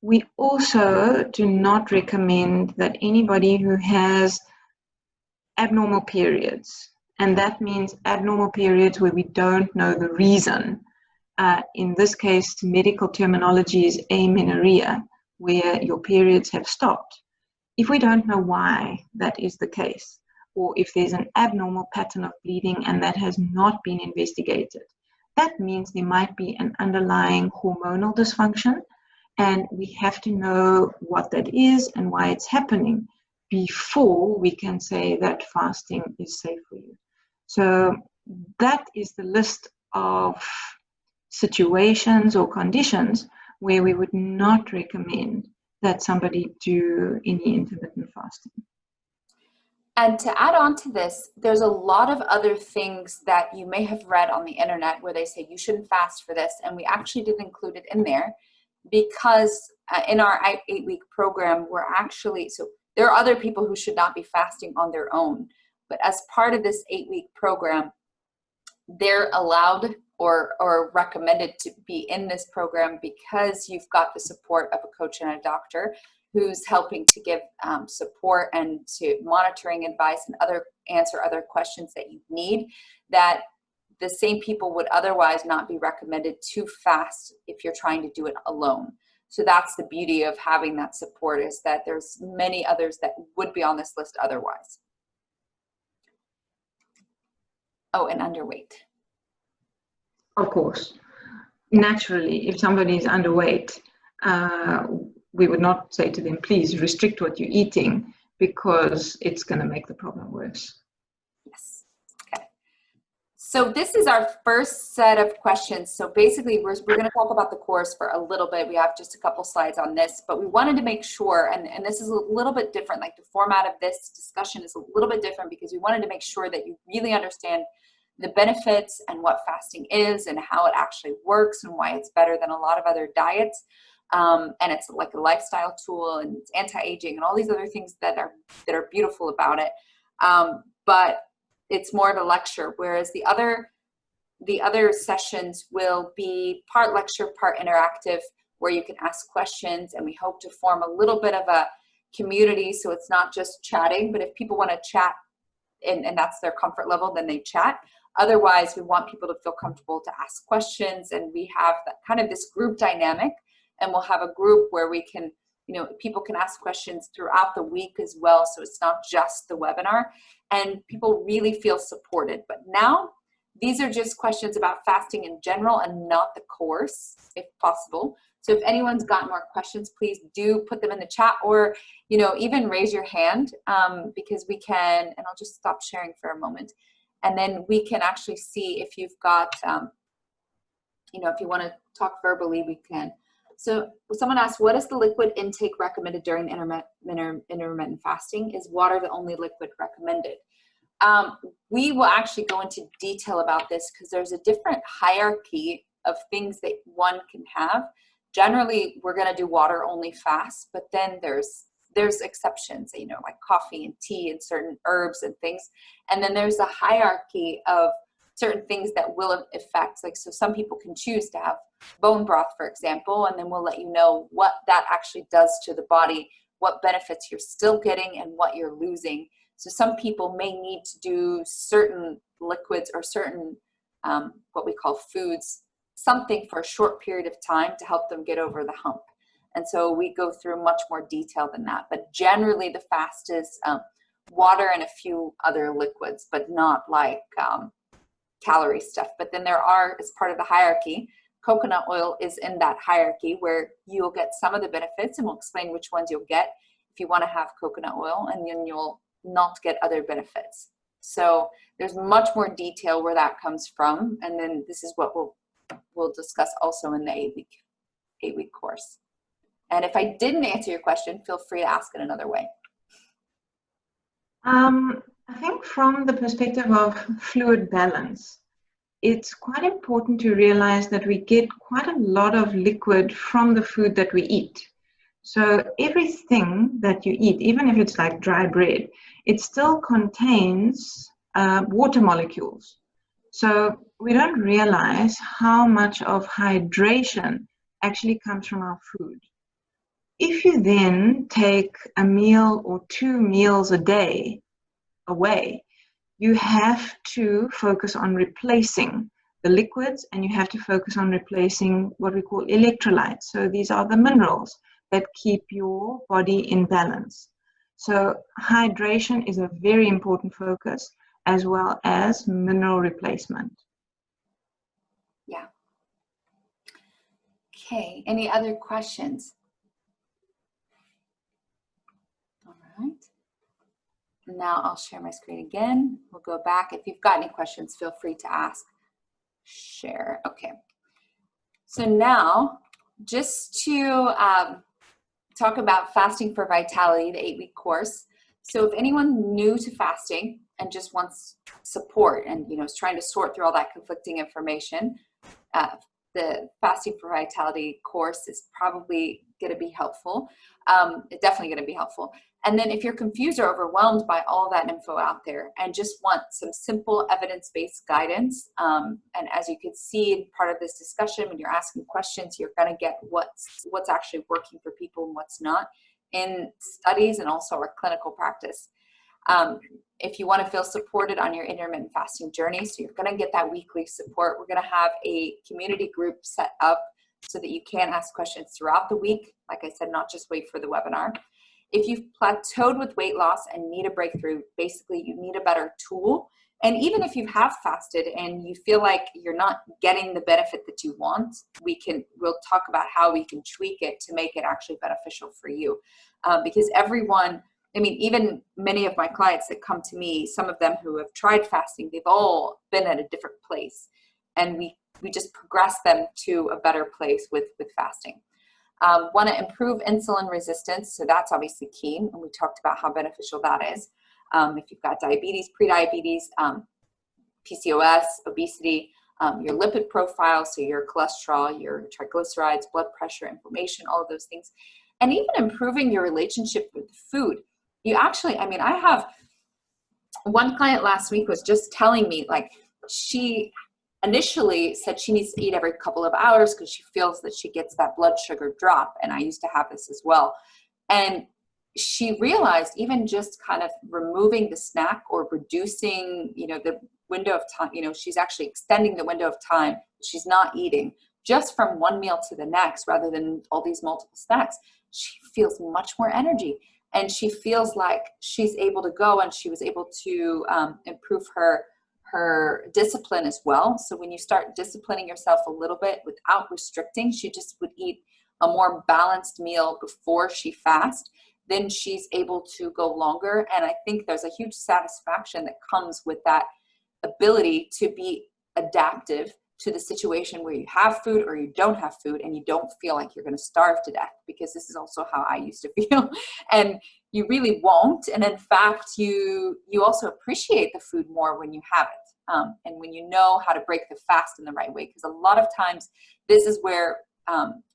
Speaker 1: We also do not recommend that anybody who has abnormal periods, and that means abnormal periods where we don't know the reason. In this case, medical terminology is amenorrhea, where your periods have stopped. If we don't know why that is the case, or if there's an abnormal pattern of bleeding and that has not been investigated, that means there might be an underlying hormonal dysfunction, and we have to know what that is and why it's happening before we can say that fasting is safe for you. So that is the list of situations or conditions where we would not recommend that somebody do any intermittent fasting.
Speaker 2: And to add on to this, there's a lot of other things that you may have read on the internet where they say you shouldn't fast for this, and we actually did include it in there because in our 8-week program, so there are other people who should not be fasting on their own, but as part of this 8-week program, they're allowed or recommended to be in this program because you've got the support of a coach and a doctor who's helping to give support and to monitoring advice and answer other questions that you need, that the same people would otherwise not be recommended to fast if you're trying to do it alone. So that's the beauty of having that support, is that there's many others that would be on this list otherwise. Oh, and underweight.
Speaker 1: Of course. Naturally, if somebody is underweight, we would not say to them, please restrict what you're eating, because it's going to make the problem worse.
Speaker 2: Yes. Okay. So this is our first set of questions. So basically, we're going to talk about the course for a little bit. We have just a couple slides on this, but we wanted to make sure, and this is a little bit different, like the format of this discussion is a little bit different because we wanted to make sure that you really understand the benefits and what fasting is and how it actually works and why it's better than a lot of other diets. And it's like a lifestyle tool, and it's anti-aging and all these other things that are beautiful about it. But it's more of a lecture, whereas the other the other sessions will be part lecture, part interactive, where you can ask questions, and we hope to form a little bit of a community, so it's not just chatting, but if people want to chat and that's their comfort level, then they chat. Otherwise, we want people to feel comfortable to ask questions, and we have that kind of this group dynamic, and we'll have a group where we can, people can ask questions throughout the week as well, so it's not just the webinar, and people really feel supported. But now, these are just questions about fasting in general and not the course, if possible. So if anyone's got more questions, please do put them in the chat, or, even raise your hand, because we can, and I'll just stop sharing for a moment. And then we can actually see if you've got, if you want to talk verbally, we can. So someone asked, what is the liquid intake recommended during intermittent fasting? Is water the only liquid recommended? We will actually go into detail about this because there's a different hierarchy of things that one can have. Generally, we're going to do water only fast, but then there's exceptions, like coffee and tea and certain herbs and things. And then there's a hierarchy of certain things that will affect, so some people can choose to have bone broth, for example, and then we'll let you know what that actually does to the body, what benefits you're still getting and what you're losing. So some people may need to do certain liquids or certain, what we call foods, something for a short period of time to help them get over the hump. And so we go through much more detail than that. But generally the fast is water and a few other liquids, but not like calorie stuff. But then there are, as part of the hierarchy, coconut oil is in that hierarchy where you'll get some of the benefits, and we'll explain which ones you'll get if you want to have coconut oil, and then you'll not get other benefits. So there's much more detail where that comes from. And then this is what we'll discuss also in the 8-week course. And if I didn't answer your question, feel free to ask it another way.
Speaker 1: I think from the perspective of fluid balance, it's quite important to realize that we get quite a lot of liquid from the food that we eat. So everything that you eat, even if it's like dry bread, it still contains water molecules. So we don't realize how much of hydration actually comes from our food. If you then take a meal or 2 meals a day away, you have to focus on replacing the liquids, and you have to focus on replacing what we call electrolytes. So these are the minerals that keep your body in balance. So hydration is a very important focus, as well as mineral replacement.
Speaker 2: Yeah. Okay, any other questions? All right. Now I'll share my screen again. We'll go back. If you've got any questions, feel free to ask. Share. Okay. So now, just to talk about Fasting for Vitality, the 8-week course. So if anyone new to fasting and just wants support and is trying to sort through all that conflicting information, the Fasting for Vitality course is probably going to be helpful. It's definitely going to be helpful. And then if you're confused or overwhelmed by all that info out there and just want some simple evidence-based guidance, and as you can see in part of this discussion, when you're asking questions, you're going to get what's actually working for people and what's not in studies and also our clinical practice. If you want to feel supported on your intermittent fasting journey, so you're going to get that weekly support, we're going to have a community group set up so that you can ask questions throughout the week. Like I said, not just wait for the webinar. If you've plateaued with weight loss and need a breakthrough, basically you need a better tool. And even if you have fasted and you feel like you're not getting the benefit that you want, we'll talk about how we can tweak it to make it actually beneficial for you. Because everyone, even many of my clients that come to me, some of them who have tried fasting, they've all been at a different place. And we just progress them to a better place with fasting. Want to improve insulin resistance, so that's obviously key, and we talked about how beneficial that is. If you've got diabetes, prediabetes, PCOS, obesity, your lipid profile, so your cholesterol, your triglycerides, blood pressure, inflammation, all of those things, and even improving your relationship with food. You actually, I have one client last week was just telling me, like, she initially said she needs to eat every couple of hours because she feels that she gets that blood sugar drop. And I used to have this as well. And she realized even just kind of removing the snack or reducing, the window of time, she's actually extending the window of time she's not eating just from one meal to the next rather than all these multiple snacks. She feels much more energy, and she feels like she's able to go, and she was able to improve her discipline as well. So when you start disciplining yourself a little bit without restricting, she just would eat a more balanced meal before she fasts. Then she's able to go longer. And I think there's a huge satisfaction that comes with that ability to be adaptive to the situation where you have food or you don't have food, and you don't feel like you're going to starve to death, because this is also how I used to feel. And you really won't. And in fact, you also appreciate the food more when you have it. And when you know how to break the fast in the right way, because a lot of times this is where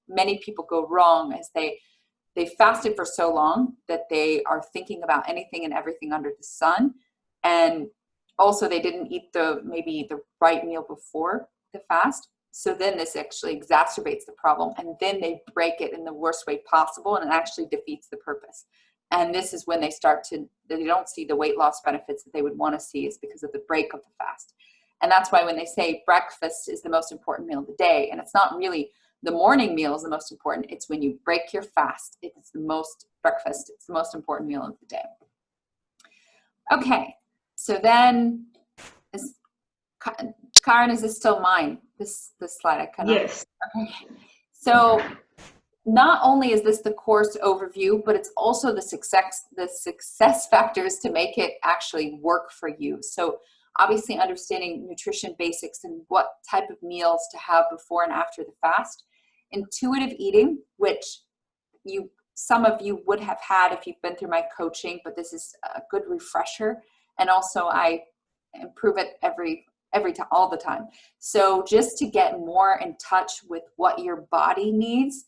Speaker 2: many people go wrong, as they fasted for so long that they are thinking about anything and everything under the sun. And also they didn't eat maybe the right meal before the fast. So then this actually exacerbates the problem, and then they break it in the worst way possible, and it actually defeats the purpose. And this is when they don't see the weight loss benefits that they would want to see, is because of the break of the fast. And that's why when they say breakfast is the most important meal of the day, and it's not really the morning meal is the most important, it's when you break your fast. It's the most important meal of the day. Okay, so then Karen, is this still mine? This slide I kind of.
Speaker 1: Yes.
Speaker 2: Okay. So not only is this the course overview, but it's also the success factors to make it actually work for you. So obviously understanding nutrition basics and what type of meals to have before and after the fast. Intuitive eating, which some of you would have had if you've been through my coaching, but this is a good refresher. And also I improve it every time, all the time. So just to get more in touch with what your body needs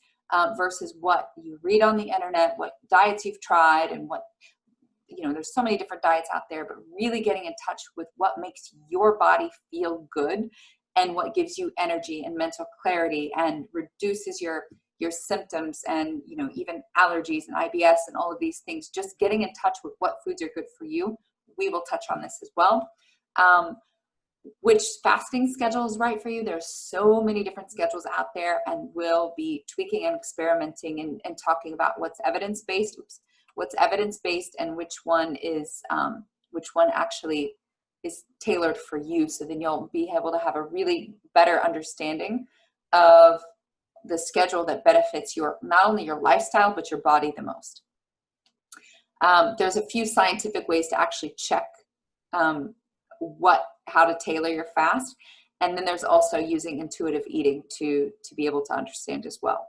Speaker 2: versus what you read on the internet, what diets you've tried, and what, there's so many different diets out there, but really getting in touch with what makes your body feel good and what gives you energy and mental clarity and reduces your symptoms and, even allergies and IBS and all of these things. Just getting in touch with what foods are good for you. We will touch on this as well. Which fasting schedule is right for you. There's so many different schedules out there, and we'll be tweaking and experimenting and talking about what's evidence-based, and which one actually is tailored for you. So then you'll be able to have a really better understanding of the schedule that benefits not only your lifestyle, but your body the most. There's a few scientific ways to actually check how to tailor your fast. And then there's also using intuitive eating to be able to understand as well.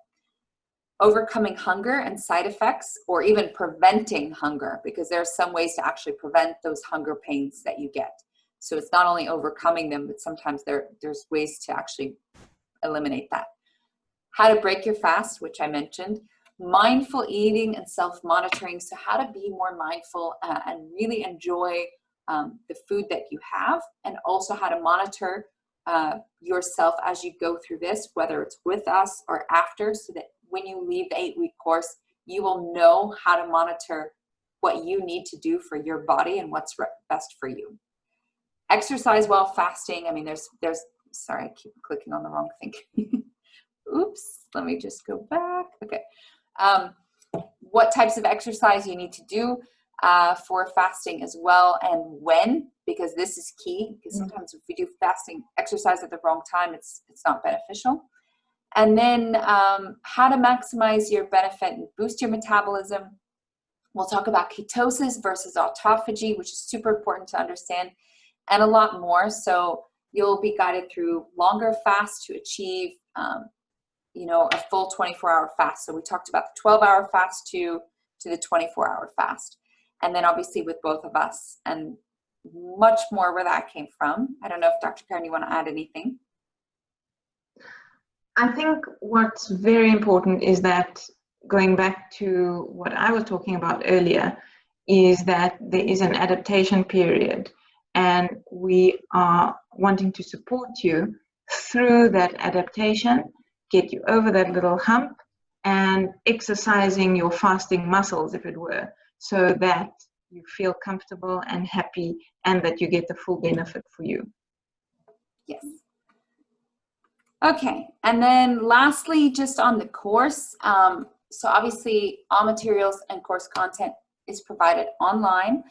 Speaker 2: Overcoming hunger and side effects, or even preventing hunger, because there's some ways to actually prevent those hunger pains that you get. So it's not only overcoming them, but sometimes there's ways to actually eliminate that. How to break your fast, which I mentioned. Mindful eating and self-monitoring. So how to be more mindful and really enjoy the food that you have, and also how to monitor yourself as you go through this, whether it's with us or after, so that when you leave the 8-week course, you will know how to monitor what you need to do for your body and what's best for you. Exercise while fasting. I mean, there's sorry, I keep clicking on the wrong thing. Oops, let me just go back. Okay. What types of exercise you need to do for fasting as well, and when, because this is key, because sometimes if we do fasting exercise at the wrong time, it's not beneficial. And then how to maximize your benefit and boost your metabolism. We'll talk about ketosis versus autophagy, which is super important to understand, and a lot more. So you'll be guided through longer fasts to achieve a full 24-hour fast. So we talked about the 12-hour fast to the 24-hour fast. And then obviously with both of us, and much more where that came from. I don't know if Dr. Karen, you want to add anything?
Speaker 1: I think what's very important is that, going back to what I was talking about earlier, is that there is an adaptation period. and we are wanting to support you through that adaptation, get you over that little hump, and exercising your fasting muscles, if it were, so that you feel comfortable and happy and that you get the full benefit for you.
Speaker 2: Yes. Okay, and then lastly, just on the course, so obviously all materials and course content is provided online,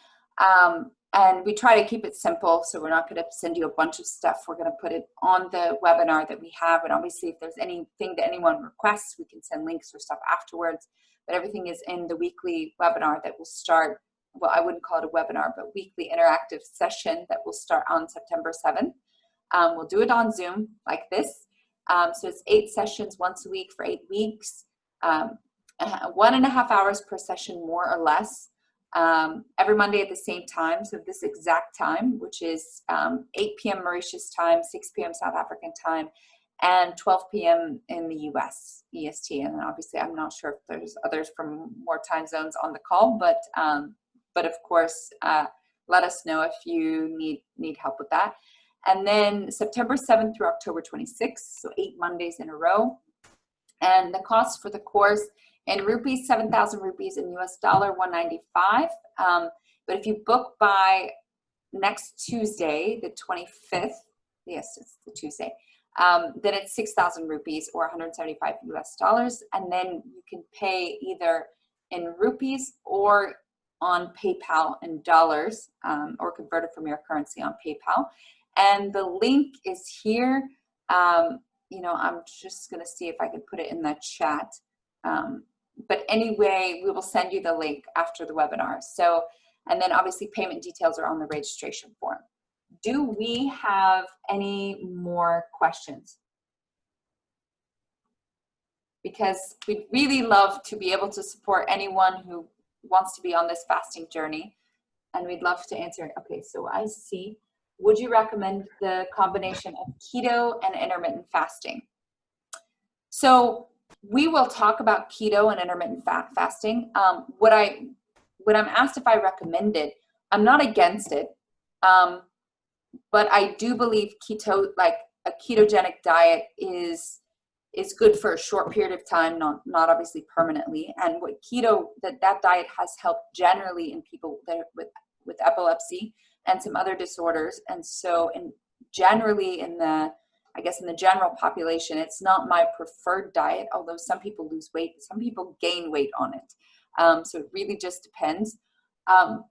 Speaker 2: and we try to keep it simple, so we're not going to send you a bunch of stuff. We're going to put it on the webinar that we have, and obviously if there's anything that anyone requests, we can send links or stuff afterwards, but everything is in the weekly webinar that will start, well, I wouldn't call it a webinar, but weekly interactive session that will start on September 7th. We'll do it on Zoom like this. So it's 8 sessions once a week for 8 weeks, 1.5 hours per session, more or less, every Monday at the same time. So this exact time, which is 8 p.m. Mauritius time, 6 p.m. South African time, and 12 p.m. in the US EST. And then obviously I'm not sure if there's others from more time zones on the call, but of course, let us know if you need help with that. And then September 7th through October 26th, so 8 Mondays in a row. And the cost for the course in rupees, 7,000 rupees, in US dollar, $195. But if you book by next Tuesday, the 25th, yes, it's the Tuesday, then it's 6,000 rupees or 175 US dollars. And then you can pay either in rupees or on PayPal in dollars, or convert it from your currency on PayPal. And the link is here. You know, I'm just going to see if I can put it in the chat. But anyway, we will send you the link after the webinar. So, and then obviously payment details are on the registration form. Do we have any more questions? Because we'd really love to be able to support anyone who wants to be on this fasting journey. And we'd love to answer. Okay, so I see. Would you recommend the combination of keto and intermittent fasting? So we will talk about keto and intermittent fasting. When I'm asked if I recommend it, I'm not against it, but I do believe like a ketogenic diet is good for a short period of time, not obviously permanently. And what that diet has helped generally in people that with epilepsy and some other disorders. And so generally in the general population, it's not my preferred diet, although some people lose weight, some people gain weight on it. So it really just depends.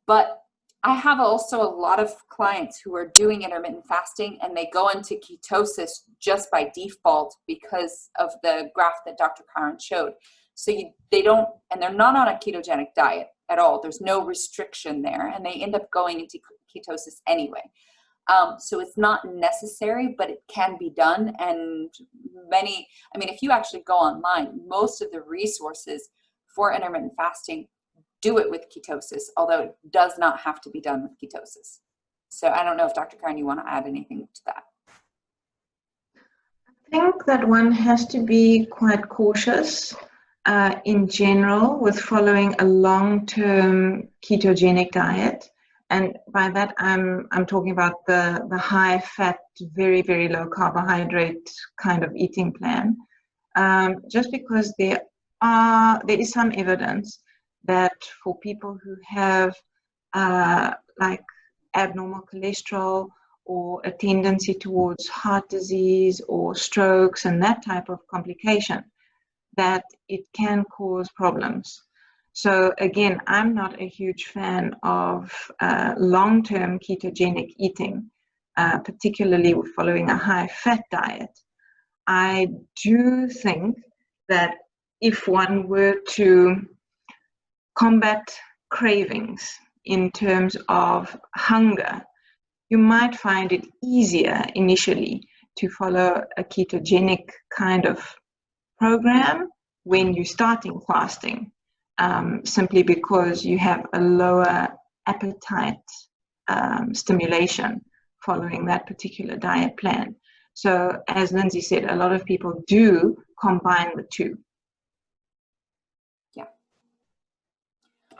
Speaker 2: But I have also a lot of clients who are doing intermittent fasting and they go into ketosis just by default because of the graph that Dr. Karen showed. So they're not on a ketogenic diet at all. There's no restriction there, and they end up going into ketosis anyway. So it's not necessary, but it can be done. And if you actually go online, most of the resources for intermittent fasting do it with ketosis, although it does not have to be done with ketosis. So I don't know if Dr. Karen, you want to add anything to that?
Speaker 1: I think that one has to be quite cautious in general with following a long-term ketogenic diet. And by that, I'm talking about the high-fat, very, very low carbohydrate kind of eating plan. Just because there is some evidence that for people who have like abnormal cholesterol or a tendency towards heart disease or strokes and that type of complication, that it can cause problems. So again, I'm not a huge fan of long-term ketogenic eating, particularly following a high-fat diet. I do think that if one were to combat cravings in terms of hunger, you might find it easier initially to follow a ketogenic kind of program when you're starting fasting, simply because you have a lower appetite stimulation following that particular diet plan. So as Lindsay said, a lot of people do combine the two.